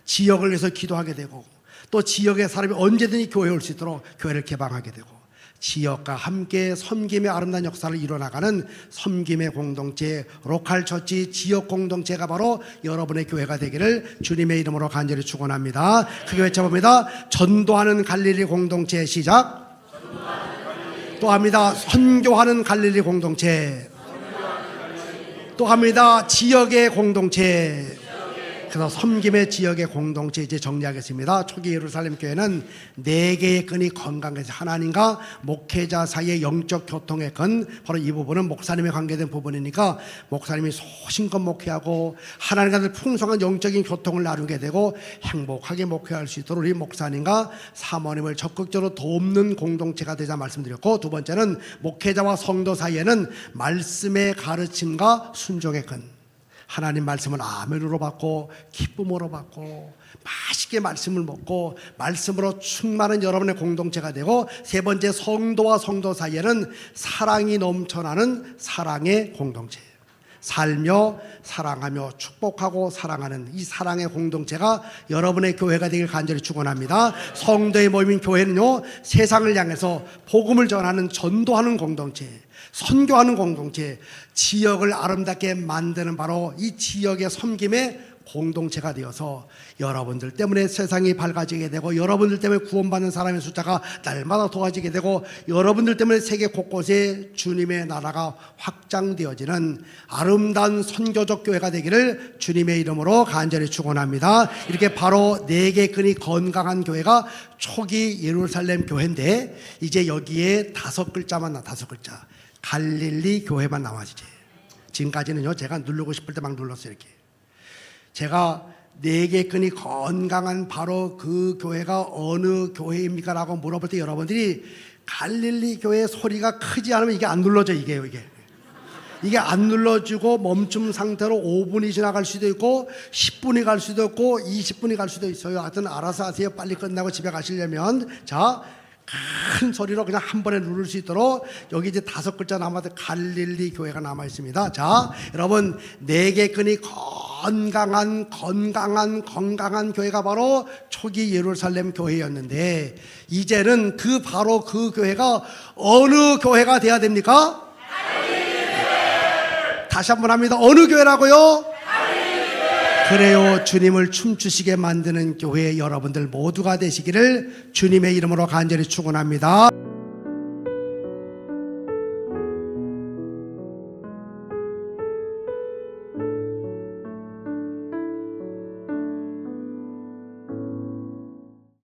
지역을 위해서 기도하게 되고 또 지역의 사람이 언제든지 교회에 올 수 있도록 교회를 개방하게 되고, 지역과 함께 섬김의 아름다운 역사를 이뤄나가는 섬김의 공동체, 로컬 처치, 지역 공동체가 바로 여러분의 교회가 되기를 주님의 이름으로 간절히 축원합니다. 크게 외쳐봅니다. 전도하는 갈릴리 공동체. 시작. 또 합니다. 선교하는 갈릴리 공동체. 또 합니다. 지역의 공동체. 그래서 섬김의 지역의 공동체 이제 정리하겠습니다. 초기 예루살렘 교회는 4개의 끈이 건강해서 하나님과 목회자 사이의 영적 교통의 끈, 바로 이 부분은 목사님에 관계된 부분이니까 목사님이 소신껏 목회하고 하나님과 풍성한 영적인 교통을 나누게 되고 행복하게 목회할 수 있도록 우리 목사님과 사모님을 적극적으로 돕는 공동체가 되자 말씀드렸고, 두 번째는 목회자와 성도 사이에는 말씀의 가르침과 순종의 끈, 하나님 말씀을 아멘으로 받고 기쁨으로 받고 맛있게 말씀을 먹고 말씀으로 충만한 여러분의 공동체가 되고, 세 번째 성도와 성도 사이에는 사랑이 넘쳐나는 사랑의 공동체, 살며 사랑하며 축복하고 사랑하는 이 사랑의 공동체가 여러분의 교회가 되길 간절히 축원합니다. 성도의 모임인 교회는요, 세상을 향해서 복음을 전하는 전도하는 공동체, 선교하는 공동체, 지역을 아름답게 만드는 바로 이 지역의 섬김의 공동체가 되어서 여러분들 때문에 세상이 밝아지게 되고, 여러분들 때문에 구원받는 사람의 숫자가 날마다 도와지게 되고, 여러분들 때문에 세계 곳곳에 주님의 나라가 확장되어지는 아름다운 선교적 교회가 되기를 주님의 이름으로 간절히 축원합니다. 이렇게 바로 4개 끈이 건강한 교회가 초기 예루살렘 교회인데, 이제 여기에 5글자만 5글자 갈릴리 교회만 나와지지. 지금까지는요, 제가 누르고 싶을 때 막 눌렀어요. 이렇게 제가 4개 끈이 건강한 바로 그 교회가 어느 교회입니까? 라고 물어볼 때 여러분들이 갈릴리 교회 소리가 크지 않으면 이게 안 눌러져. 이게 안 눌러지고 멈춤 상태로 5분이 지나갈 수도 있고 10분이 갈 수도 있고 20분이 갈 수도 있어요. 하여튼 알아서 하세요. 빨리 끝나고 집에 가시려면. 자, 큰 소리로 그냥 한 번에 누를 수 있도록 여기 이제 5글자 남아서 갈릴리 교회가 남아 있습니다. 자, 여러분 4개 끈이 건강한 교회가 바로 초기 예루살렘 교회였는데, 이제는 바로 그 교회가 어느 교회가 돼야 됩니까? 다시 한번 합니다. 어느 교회라고요? 그래요, 주님을 춤추시게 만드는 교회 여러분들 모두가 되시기를 주님의 이름으로 간절히 축원합니다.